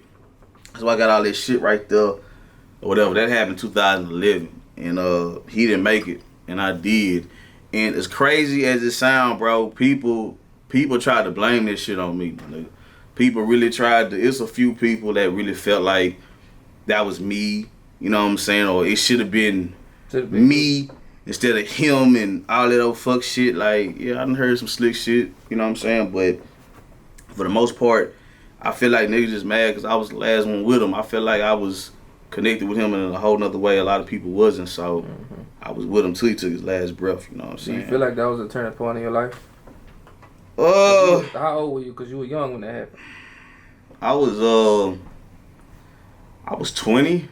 B: So I got all this shit right there or whatever. That happened in 2011. And he didn't make it and I did. And as crazy as it sound, bro, people tried to blame this shit on me, my nigga. People really tried to. It's a few people that really felt like that was me, you know what I'm saying? Or it should have been me instead of him and all that old fuck shit. Like, yeah, I done heard some slick shit, you know what I'm saying? But for the most part, I feel like niggas just mad because I was the last one with him. I feel like I was connected with him in a whole nother way a lot of people wasn't. So I was with him till he took his last breath, you know what I'm saying?
A: Do you feel like that was a turning point in your life? How old were you? Because you were young when that happened.
B: I was 20,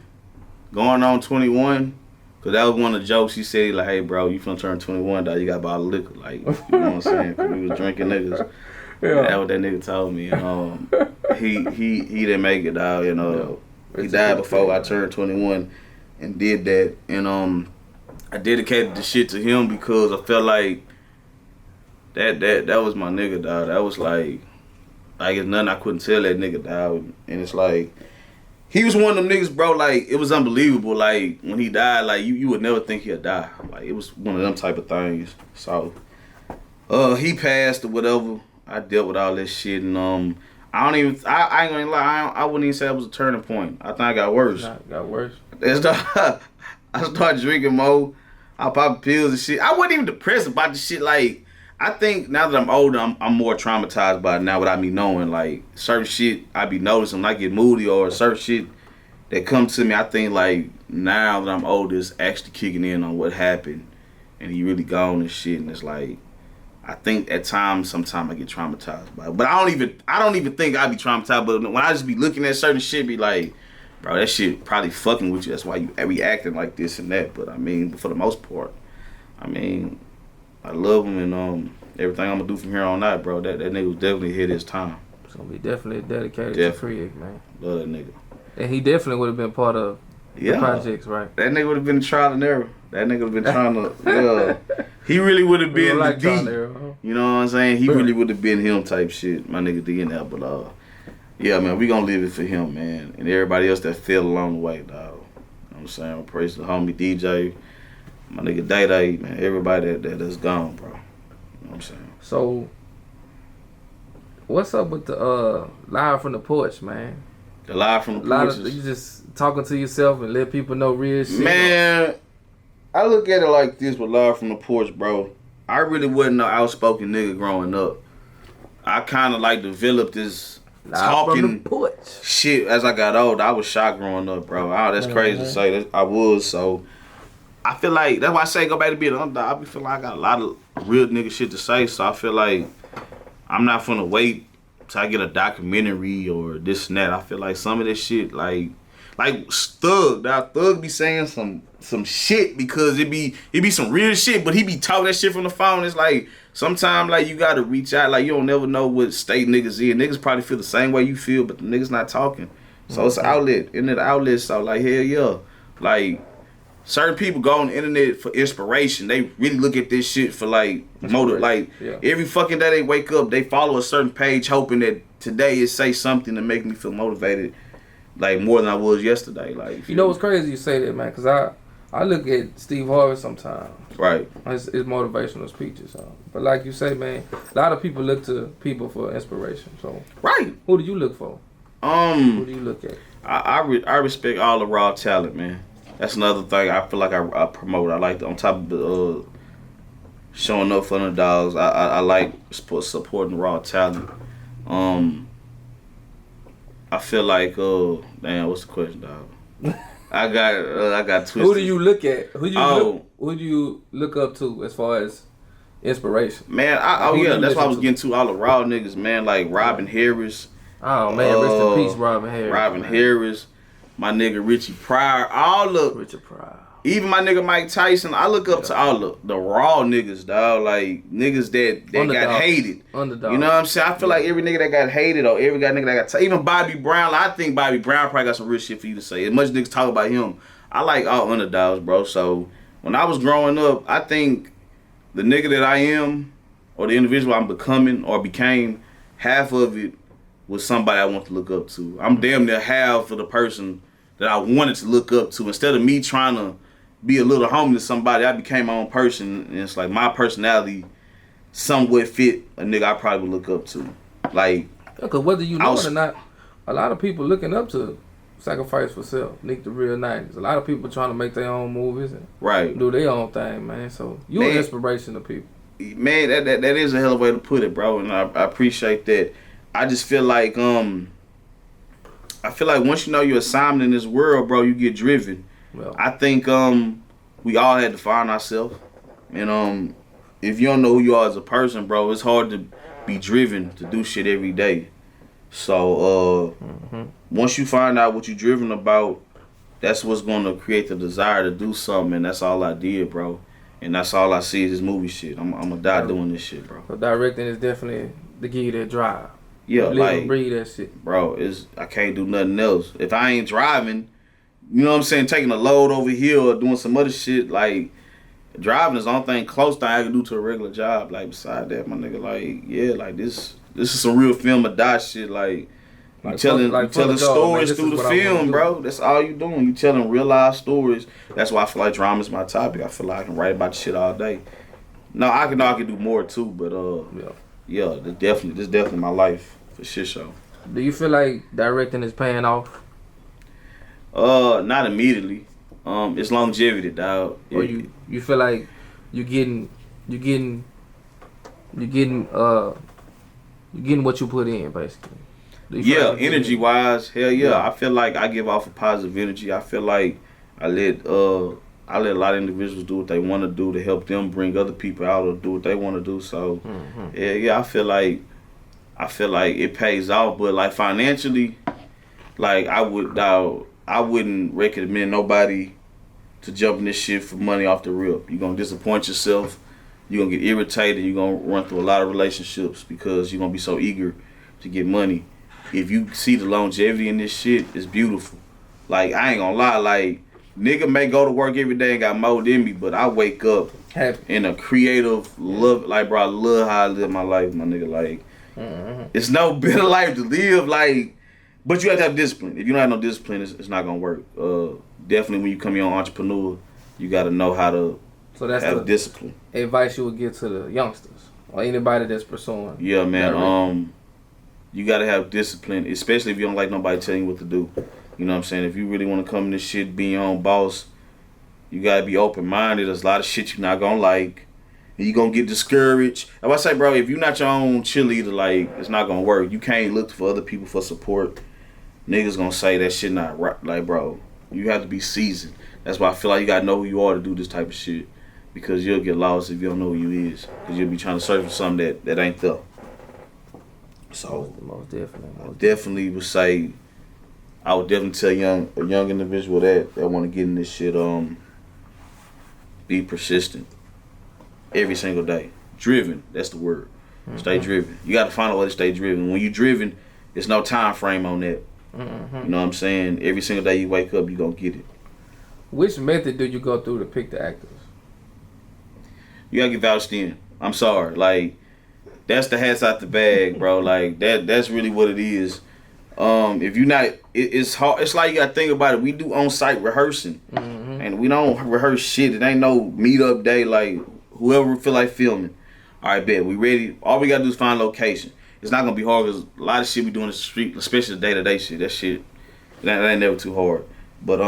B: going on 21. Cause that was one of the jokes he said, like, hey bro, you finna turn 21, dog, you got a bottle of liquor. Like, you know what I'm saying? Cause we was drinking niggas. Yeah. That's what that nigga told me. And he didn't make it, dog. And he died before I turned 21 and did that. And I dedicated the shit to him because I felt like that was my nigga, dog. That was like it's nothing I couldn't tell that nigga, dog. And it's like, he was one of them niggas, bro, like, it was unbelievable. Like, when he died, like, you would never think he'd die. Like, it was one of them type of things. So, he passed or whatever. I dealt with all this shit, and I ain't gonna lie, I wouldn't even say it was a turning point. I think I got worse.
A: Nah, got worse.
B: I started drinking more. I popped pills and shit. I wasn't even depressed about the shit. Like, I think now that I'm older, I'm more traumatized by it now without me knowing. Like, certain shit I be noticing, like, get moody or certain shit that come to me. I think, like, now that I'm older, it's actually kicking in on what happened. And he really gone and shit. And it's like, I think at times, sometimes I get traumatized by it. But I don't even think I be traumatized. But when I just be looking at certain shit, be like, bro, that shit probably fucking with you. That's why you be acting like this and that. But I mean, for the most part, I mean, I love him and everything I'm gonna do from here on out, bro. That nigga was definitely hit his time.
A: It's gonna be definitely dedicated to Craig, man.
B: Love that nigga.
A: And he definitely would have been part of the projects, right?
B: That nigga would have been trial and error. That nigga would have been trying to, he really would have been like the D. You know what I'm saying? He really would have been him type shit. My nigga D in there, but yeah, man, we gonna live it for him, man, and everybody else that fell along the way, dog. You know what I'm saying? I praise the homie DJ, my nigga Day, man, everybody that's gone, bro. You know what I'm saying?
A: So, what's up with the live from the porch, man?
B: The live from the porch.
A: You just talking to yourself and let people know real shit.
B: Man, I look at it like this with live from the porch, bro. I really wasn't an outspoken nigga growing up. I kind of like developed this talking shit as I got older. I was shy growing up, bro. Oh, that's crazy to say. I was, so I feel like that's why I say go back to being an underdog. I be feeling like I got a lot of real nigga shit to say, so I feel like I'm not finna wait till I get a documentary or this and that. I feel like some of this shit, like Thug be saying some shit because it be some real shit, but he be talking that shit from the phone. It's like sometimes like you gotta reach out, like you don't never know what state niggas in. Niggas probably feel the same way you feel, but the niggas not talking. So it's an outlet, internet outlet. So like hell yeah, like certain people go on the internet for inspiration. They really look at this shit for like motive. Like every fucking day they wake up, they follow a certain page hoping that today it say something to make me feel motivated, like more than I was yesterday. Like
A: you know what's crazy you say that, man, because I look at Steve Harvey sometimes. Right. His motivational speeches. But like you say, man, a lot of people look to people for inspiration. So right. Who do you look for? Who do you look at?
B: I respect all the raw talent, man. That's another thing I feel like I promote. I like on top of the showing up for underdogs. I like supporting raw talent. I feel like damn, what's the question, dog? I got twisted.
A: Who do you look at? Who do you look up to as far as inspiration?
B: Man, that's why I was getting to all the raw niggas, man. Like Robin Harris.
A: Oh man, rest in peace, Robin Harris.
B: Robin Harris, my nigga Richie Pryor,
A: Richard Pryor.
B: Even my nigga Mike Tyson. I look up to all the raw niggas, dog. Like niggas that got hated.
A: Underdog.
B: You know what I'm saying? I feel like every nigga that got hated or every nigga that got even Bobby Brown. I think Bobby Brown probably got some real shit for you to say. As much niggas talk about him, I like all underdogs, bro. So when I was growing up, I think the nigga that I am or the individual I'm becoming or became, half of it was somebody I want to look up to. I'm damn near half of the person that I wanted to look up to. Instead of me trying to be a little homie to somebody, I became my own person, and it's like my personality somewhat fit a nigga I probably would look up to. Like,
A: because whether you know it or not, a lot of people looking up to Sacrifice for Self, Nique the Real 90s. A lot of people trying to make their own movies and do their own thing, man. So you're an inspiration to people.
B: Man, that is a hell of a way to put it, bro, and I appreciate that. I just feel like once you know your assignment in this world, bro, you get driven. Well, I think we all had to find ourselves, and if you don't know who you are as a person, bro, it's hard to be driven to do shit every day. So once you find out what you're driven about, that's what's gonna create the desire to do something, and that's all I did, bro. And that's all I see is this movie shit. I'm gonna die doing this shit, bro.
A: So directing is definitely to give you that drive.
B: Yeah,
A: live and breathe that shit,
B: bro. I can't do nothing else if I ain't driving. You know what I'm saying? Taking a load over here or doing some other shit. Like driving is the only thing close thing I can do to a regular job. Like beside that, my nigga, like yeah, like this is some real film or die shit. Like you telling stories through the film, bro. That's all you doing. You telling real life stories. That's why I feel like drama is my topic. I feel like I can write about shit all day. No, I can do more too, but yeah, this definitely my life for shit show.
A: Do you feel like directing is paying off?
B: Not immediately. It's longevity, dog.
A: Or you feel like you're getting what you put in, basically.
B: Yeah, like energy wise, hell yeah. I feel like I give off a positive energy. I feel like I let a lot of individuals do what they want to do to help them bring other people out or do what they want to do. So yeah, I feel like it pays off, but like financially, like I wouldn't recommend nobody to jump in this shit for money off the rip. You're gonna disappoint yourself. You're gonna get irritated. You're gonna run through a lot of relationships because you're gonna be so eager to get money. If you see the longevity in this shit, it's beautiful. Like I ain't gonna lie, like nigga may go to work every day and got more than me, but I wake up in a creative love. Like bro, I love how I live my life, my nigga. Like it's no better life to live. Like. But you have to have discipline. If you don't have no discipline, it's not gonna work. Definitely, when you come your own entrepreneur, you got to know how to have discipline.
A: Advice you would give to the youngsters or anybody that's pursuing.
B: Yeah, man. You got to have discipline, especially if you don't like nobody telling you what to do. You know what I'm saying? If you really want to come in this shit, be your own boss, you got to be open-minded. There's a lot of shit you're not gonna like. And you gonna get discouraged. I say, bro, if you're not your own cheerleader, like it's not gonna work. You can't look for other people for support. Niggas gonna say that shit not right. Like, bro, you have to be seasoned. That's why I feel like you gotta know who you are to do this type of shit. Because you'll get lost if you don't know who you is. Because you'll be trying to search for something that ain't there. So,
A: most definitely.
B: Definitely would say, I would definitely tell a young individual that want to get in this shit, be persistent. Every single day. Driven, that's the word. Stay driven. You gotta find a way to stay driven. When you driven, there's no time frame on that. You know what I'm saying? Every single day you wake up, you gonna get it.
A: Which method do you go through to pick the actors?
B: You gotta get vouched in. I'm sorry. Like, that's the hats out the bag, bro. Like, that's really what it is. If you're not, it's hard. It's like you gotta think about it. We do on-site rehearsing. And we don't rehearse shit. It ain't no meet-up day. Like, whoever feel like filming. All right, bet. We ready. All we gotta do is find location. It's not gonna be hard because a lot of shit we do in the street, especially the day-to-day shit. That shit, that ain't never too hard. But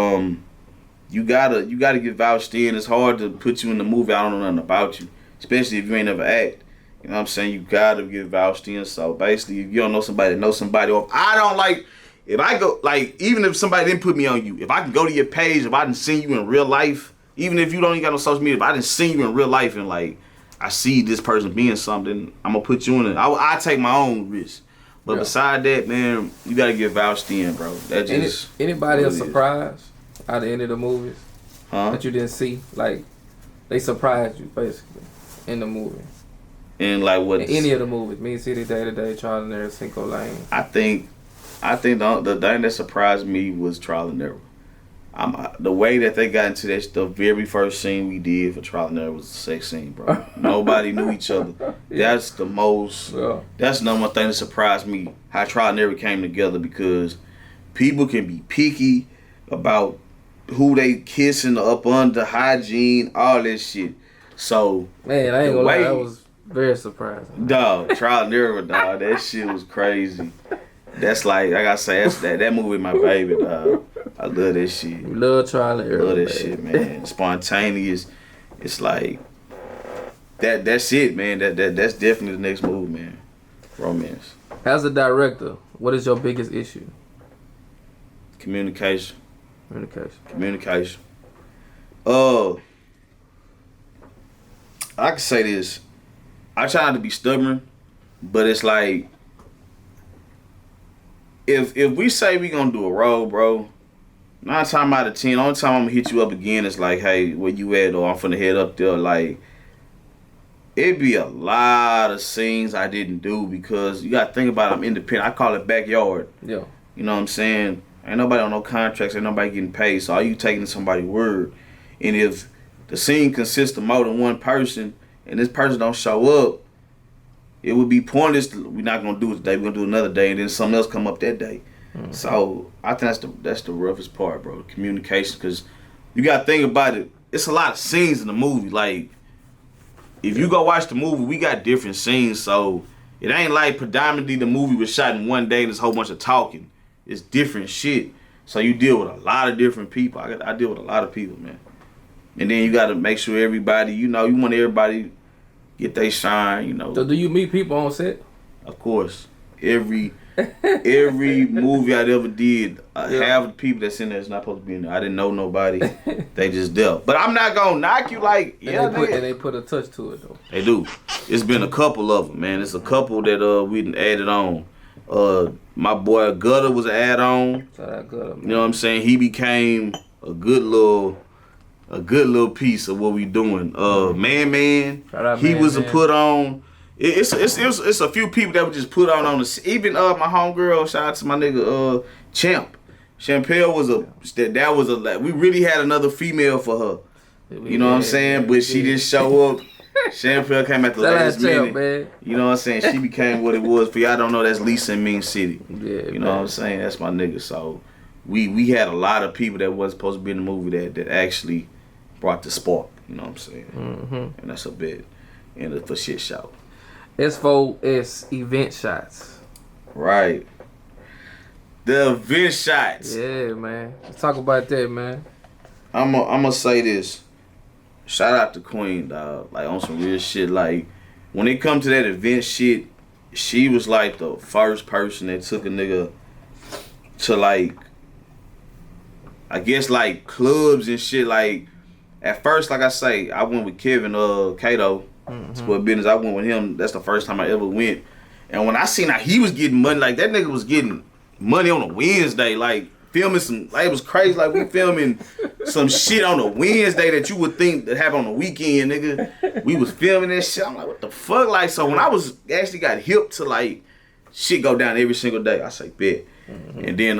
B: you gotta get vouched in. It's hard to put you in the movie. I don't know nothing about you, especially if you ain't never act. You know what I'm saying? You gotta get vouched in. So basically, if you don't know somebody that knows somebody, or if I don't like, if I go, like, even if somebody didn't put me on you, if I can go to your page, if I didn't see you in real life, even if you don't even got no social media, if I didn't see you in real life and like, I see this person being something, I'm gonna put you in it. I take my own risk. But beside that, man, you gotta get vouched in, bro. That just
A: anybody else surprised out of any of the movies that you didn't see? Like, they surprised you basically in the movie.
B: And like what?
A: In any of the movies, Me City, Day to Day, Trial and Error, Cinco Lion.
B: I think the thing that surprised me was Trial and Error. The way that they got into that, the very first scene we did for Trial and Error was the sex scene, bro. Nobody knew each other. That's the most. Yeah. That's the number one thing that surprised me. How Trial and Error came together, because people can be picky about who they kissing, up under, hygiene, all that shit. So
A: man, I ain't gonna lie, that was very surprising.
B: Dog, Trial and Error, dog, that shit was crazy. That's like I gotta say, that movie, my baby, dog. I love that shit.
A: You love Trial and Error.
B: Love that shit, man. Spontaneous. It's like that's it, man. That's definitely the next move, man. Romance.
A: As a director, what is your biggest issue?
B: Communication. I can say this. I try not to be stubborn, but it's like if we say we gonna do a role, bro, 9 times out of 10, only time I'm gonna hit you up again is like, hey, where you at? Or I'm finna head up there. Like, it'd be a lot of scenes I didn't do because you gotta think about it, I'm independent. I call it backyard. Yeah. You know what I'm saying? Ain't nobody on no contracts, ain't nobody getting paid. So all you taking somebody's word. And if the scene consists of more than one person and this person don't show up, it would be pointless. We're not gonna do it today. We're gonna do another day, and then something else come up that day. Mm-hmm. So I think that's the roughest part, bro. The communication, because you gotta think about it. It's a lot of scenes in the movie. Like, if you go watch the movie, we got different scenes. So it ain't like predominantly the movie was shot in one day and there's a whole bunch of talking. It's different shit. So you deal with a lot of different people. I deal with a lot of people, man. And then you gotta make sure everybody, you want everybody get they shine,
A: So do you meet people on set?
B: Of course. Every movie I'd ever did, half the people that's in there is not supposed to be in there. I didn't know nobody. They just dealt. But I'm not gonna knock you like,
A: and they put a touch to it though.
B: They do. It's been a couple of them, man. It's a couple that we done added on. My boy Gutter was an add-on.
A: Shout out Gutter, man.
B: You know what I'm saying? He became a good little piece of what we doing. Man, he was a put on. It's a few people that were just put on the. Even my homegirl, shout out to my nigga Champ. Champel was we really had another female for her. You know what I'm saying? But she didn't show up. Champel came at the last minute. Man. You know what I'm saying? She became what it was. For y'all don't know, that's Lisa in Mean City. Yeah, you know what I'm saying? That's my nigga. So we had a lot of people that wasn't supposed to be in the movie that actually brought the spark. You know what I'm saying? Mm-hmm. And that's a bit. And for shit show.
A: As for event shots.
B: Right. The event shots.
A: Yeah, man. Let's talk about that, man.
B: I'm gonna say this. Shout out to Queen, dog. Like, on some real shit. Like, when it come to that event shit, she was like the first person that took a nigga to, like, I guess, like, clubs and shit. Like, at first, like I say, I went with Kevin Cato. Sport business. I went with him. That's the first time I ever went. And when I seen how he was getting money, like, that nigga was getting money on a Wednesday, like, filming some, like, it was crazy. Like, we filming some shit on a Wednesday that you would think that happened on the weekend, nigga. We was filming that shit. I'm like, what the fuck? Like, so when I was actually got hip to, like, shit go down every single day, I say, bet. Mm-hmm. And then,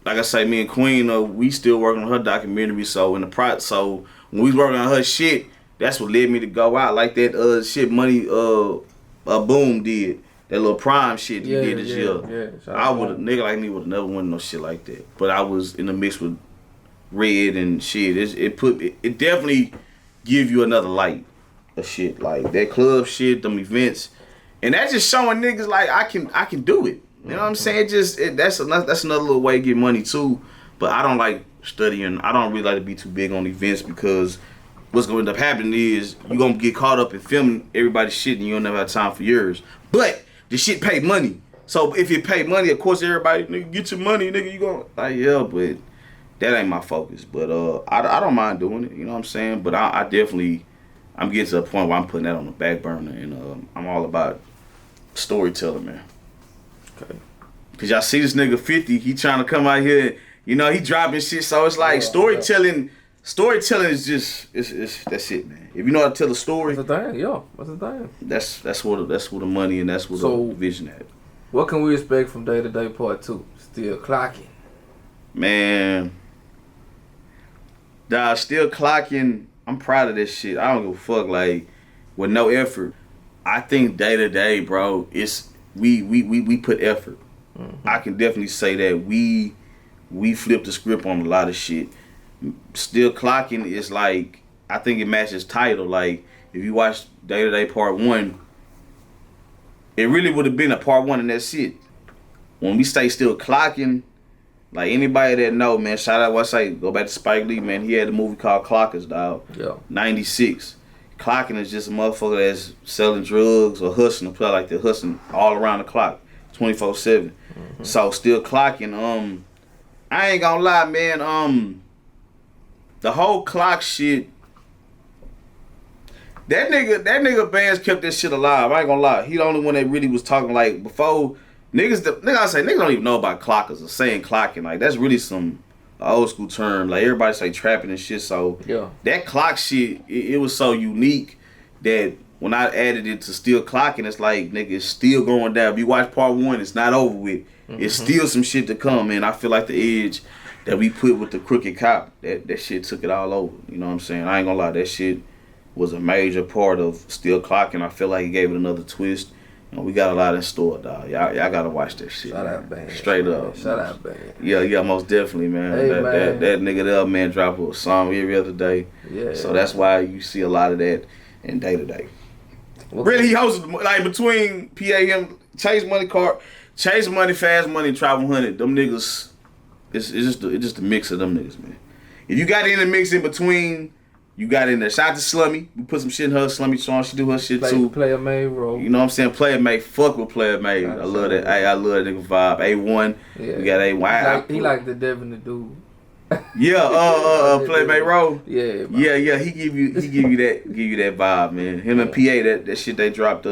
B: like I say, me and Queen, we still working on her documentary. So so when we was working on her shit, that's what led me to go out like that shit Money Boom did. That little Prime shit he did this year. Yeah, I would have, nigga like me would have never won no shit like that. But I was in the mix with Red and shit. It definitely give you another light of shit. Like that club shit, them events. And that's just showing niggas like I can do it. You know what I'm saying? That's another little way to get money too. But I don't like studying. I don't really like to be too big on events because what's going to end up happening is you're going to get caught up in filming everybody's shit and you don't never have time for yours. But the shit pay money. So if it pay money, of course everybody, nigga, get your money, nigga, you going, like, yeah, but that ain't my focus. But I don't mind doing it, you know what I'm saying? But I definitely, I'm getting to a point where I'm putting that on the back burner and I'm all about storytelling, man.
A: Okay.
B: Cause y'all see this nigga 50, he trying to come out here, you know, he dropping shit. So it's like storytelling is just it's that's it, man. If you know how to tell a story,
A: that's the thing, yo. That's the thing.
B: That's where the money and that's where the vision at.
A: What can we expect from Day to Day Part 2? Still clocking.
B: Man. Dog, still clocking. I'm proud of this shit. I don't give a fuck, like, with no effort. I think Day to Day, bro, it's we put effort. Mm-hmm. I can definitely say that we flipped the script on a lot of shit. Still clocking is like, I think it matches title. Like, if you watch Day to Day Part 1, it really would have been a Part 1 and that's it. When we stay still clocking, like anybody that know, man, shout out, go back to Spike Lee, man. He had a movie called Clockers, dog. Yeah. 96. Clocking is just a motherfucker that's selling drugs or hustling, play like they're hustling all around the clock, 24/7. Mm-hmm. So still clocking. I ain't gonna lie, man. The whole clock shit. That nigga Bands kept that shit alive. I ain't gonna lie. He the only one that really was talking like before. Niggas don't even know about clockers or saying clocking. Like that's really some old school term. Like everybody say trapping and shit. So yeah, that clock shit, it was so unique that when I added it to still clocking, it's like nigga, it's still going down. If you watch Part 1, it's not over with. Mm-hmm. It's still some shit to come, man. I feel like the edge that we put with the Crooked Cop, that shit took it all over. You know what I'm saying? I ain't gonna lie, that shit was a major part of still clocking. I feel like he gave it another twist. You know, we got a lot in store, dog. Y'all gotta watch that shit.
A: Shout out, man.
B: Straight up.
A: Shout out, man.
B: Yeah, most definitely, man.
A: Hey,
B: that nigga there, man, drop a song every other day.
A: Yeah.
B: So that's why you see a lot of that in Day to Day. Really, he hosted like between PAM, Chase Money, Fast Money, and Travel 100. Them niggas, it's just a mix of them niggas, man. If you got in the mix in between. You got in there. Shout out to Slummy. We put some shit in her Slummy song. She do her shit too.
A: Player made role.
B: You know what I'm saying? Player made. Fuck with Player made. I love that. I love that nigga vibe. A1. Yeah. We got A1.
A: He like the Devin the dude.
B: Yeah. Player made role.
A: Yeah. Man.
B: Yeah. He give you that vibe, man. Him and PA that shit they dropped.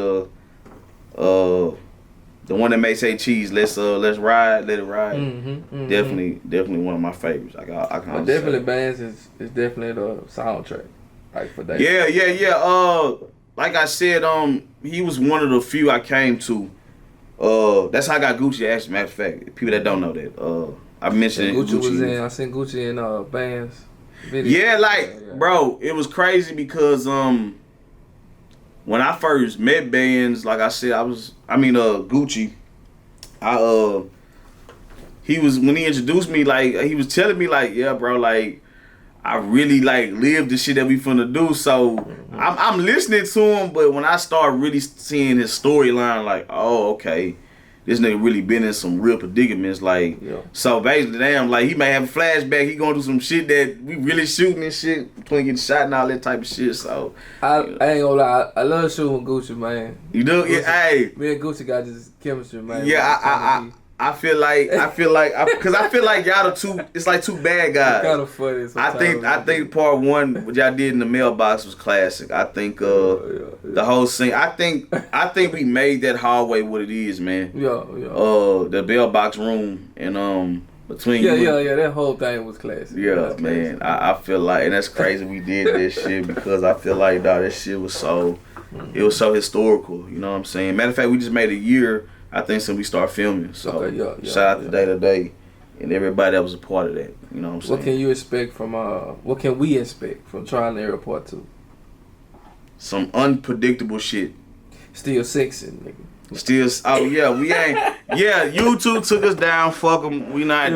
B: The one that may say cheese. Let's ride. Let it ride. Mm-hmm. Definitely one of my favorites. I can
A: definitely Bands is definitely the soundtrack. Like for that.
B: Yeah. Like I said, he was one of the few I came to. That's how I got Gucci. Actually, matter of fact, people that don't know that. I mentioned
A: Gucci was in. I seen Gucci in Bands video.
B: Yeah, bro, it was crazy because when I first met Bands, like I said, Gucci, when he introduced me, like, he was telling me, like, yeah, bro, like, I really, like, lived the shit that we finna do, so I'm listening to him, but when I start really seeing his storyline, like, oh, okay, this nigga really been in some real predicaments, like, so basically, damn, like, he may have a flashback, he going through some shit that we really shooting and shit, between getting shot and all that type of shit, so.
A: I ain't gonna lie, I love shooting with Gucci, man.
B: You do?
A: Gucci,
B: yeah, hey.
A: Me and Gucci got this chemistry, man.
B: Yeah, I feel like, because I feel like y'all it's like two bad guys.
A: It's kind of funny sometimes.
B: I think Part 1, what y'all did in the mailbox was classic. I think the whole scene. I think we made that hallway what it is, man.
A: Yeah.
B: The mailbox room and between.
A: Yeah. That whole thing was classic.
B: Yeah, man. I feel like, and that's crazy. We did this shit because I feel like, dog, this shit was so. It was so historical. You know what I'm saying? Matter of fact, we just made a year. I think since we start filming, so shout out to Day to Day and everybody that was a part of that. You know what I'm saying?
A: What can we expect from Trial and Error Part 2?
B: Some unpredictable shit.
A: Still sexing, nigga.
B: We ain't. Yeah, YouTube took us down. Fuck them. We not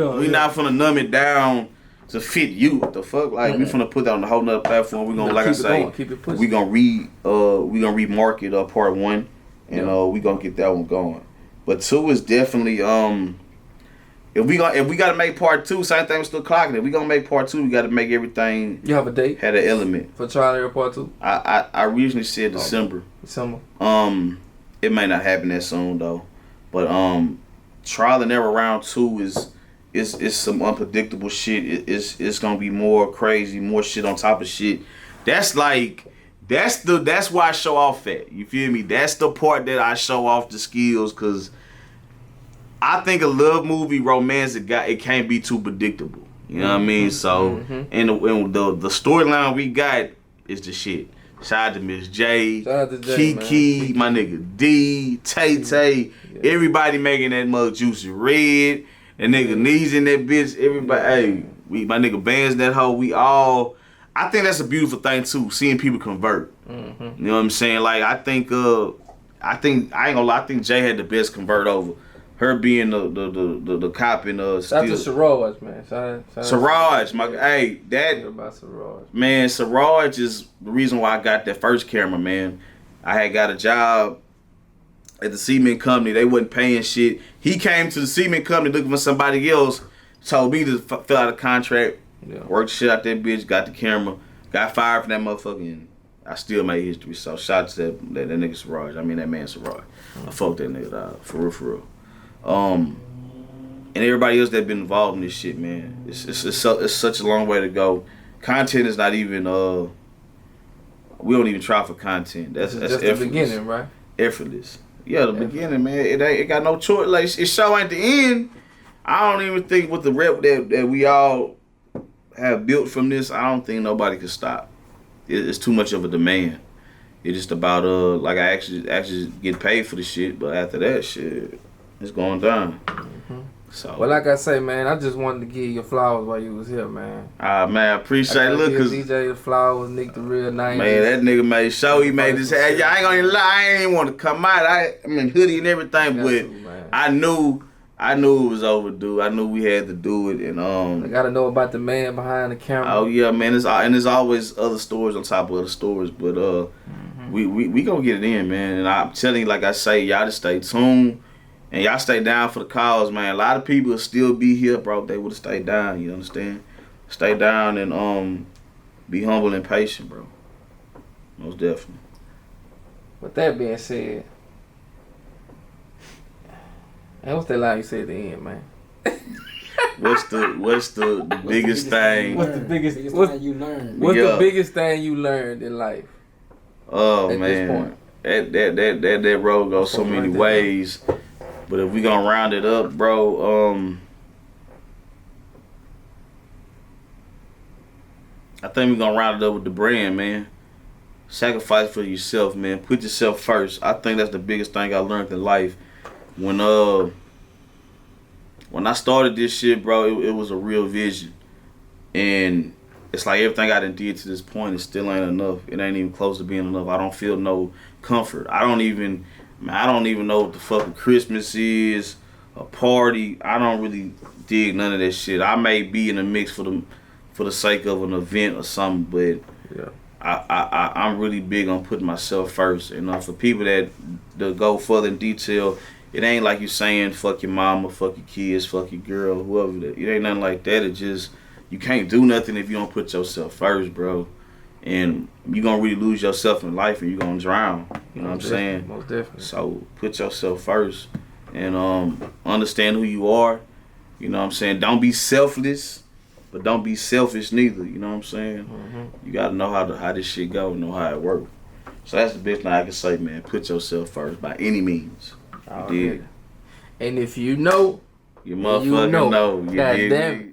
B: finna numb it down to fit you. What the fuck? Like we finna put that on a whole nother platform. We gonna, like I say, we gonna remarket Part 1, and we gonna get that one going. But 2 is definitely If we gotta make part 2, same thing, we're still clocking. If we gonna make part 2, we gotta make everything.
A: You have a date?
B: Had an element
A: for Trial and Error Part 2.
B: I originally said December.
A: December.
B: It may not happen that soon though, but Trial and Error Round 2 is some unpredictable shit. It's gonna be more crazy, more shit on top of shit. That's why I show off at. You feel me? That's the part that I show off the skills, cause I think a love movie, romance, it can't be too predictable. You know what I mean? So, and the storyline we got is the shit. Shout out to Miss J, Kiki, my nigga D, Tay, everybody making that mug juicy red. And nigga knees in that bitch. Everybody, my nigga bands that hoe. We all. I think that's a beautiful thing too. Seeing people convert. You know what I'm saying? Like I think I ain't gonna lie. I think Jay had the best convert over. Her being the cop in
A: Shout out to Siraj, man.
B: Siraj, man, Siraj is the reason why I got that first camera, man. I had got a job at the cement company. They wasn't paying shit. He came to the cement company looking for somebody else. Told me to fill out a contract. Worked shit out that bitch. Got the camera. Got fired from that motherfucker. And I still made history. So shout out to that nigga Siraj. I mean that man Siraj. I fucked that nigga out. For real. And everybody else that been involved in this shit, man. It's such a long way to go. Content is not even we don't even try for content. That's just the beginning, right? Effortless. Yeah, the beginning, man. It got no choice. Like it show at the end. I don't even think with the rep that we all have built from this, I don't think nobody can stop. It's too much of a demand. It's just about like I actually get paid for the shit, but after that shit, it's going down. So
A: well, like I say, man, I just wanted to give you flowers while you was here, man.
B: Man, I appreciate it. Look, cause
A: DJ the flowers, Nique the real 90s.
B: Man, that nigga made sure he made this. I ain't gonna even lie, I ain't even want to come out. I mean hoodie and everything, but I knew it was overdue. I knew we had to do it, and
A: I gotta know about the man behind the camera.
B: Oh yeah, man. There's always other stories on top of other stories, but we gonna get it in, man. And I'm telling you, like I say, y'all just stay tuned. And y'all stay down for the cause, man. A lot of people will still be here, bro. They would have stayed down, you understand? Stay down and be humble and patient, bro. Most definitely.
A: With that being said, and what's that line you said at the end, man?
B: What's the biggest thing?
D: What's the biggest thing you learned?
A: What's the biggest thing you learned in life?
B: Oh, man. That road goes so many ways. But if we gonna round it up, bro, I think we gonna round it up with the brand, man. Sacrifice for yourself, man. Put yourself first. I think that's the biggest thing I learned in life. When I started this shit, bro, it was a real vision. And it's like everything I done did to this point, it still ain't enough. It ain't even close to being enough. I don't feel no comfort. I don't even know what the fucking Christmas is, a party. I don't really dig none of that shit. I may be in the mix for the sake of an event or something, but I'm really big on putting myself first. And for people that go further in detail, it ain't like you saying fuck your mama, fuck your kids, fuck your girl, whoever that. It ain't nothing like that. It just, you can't do nothing if you don't put yourself first, bro. And you gonna really lose yourself in life and you gonna drown. You know what I'm saying?
A: Most definitely.
B: So put yourself first and understand who you are. You know what I'm saying? Don't be selfless, but don't be selfish neither. You know what I'm saying? You gotta know how this shit go, know how it works. So that's the best thing I can say, man. Put yourself first by any means. You did.
A: And if you know,
B: you motherfucking know. You
A: God damn it.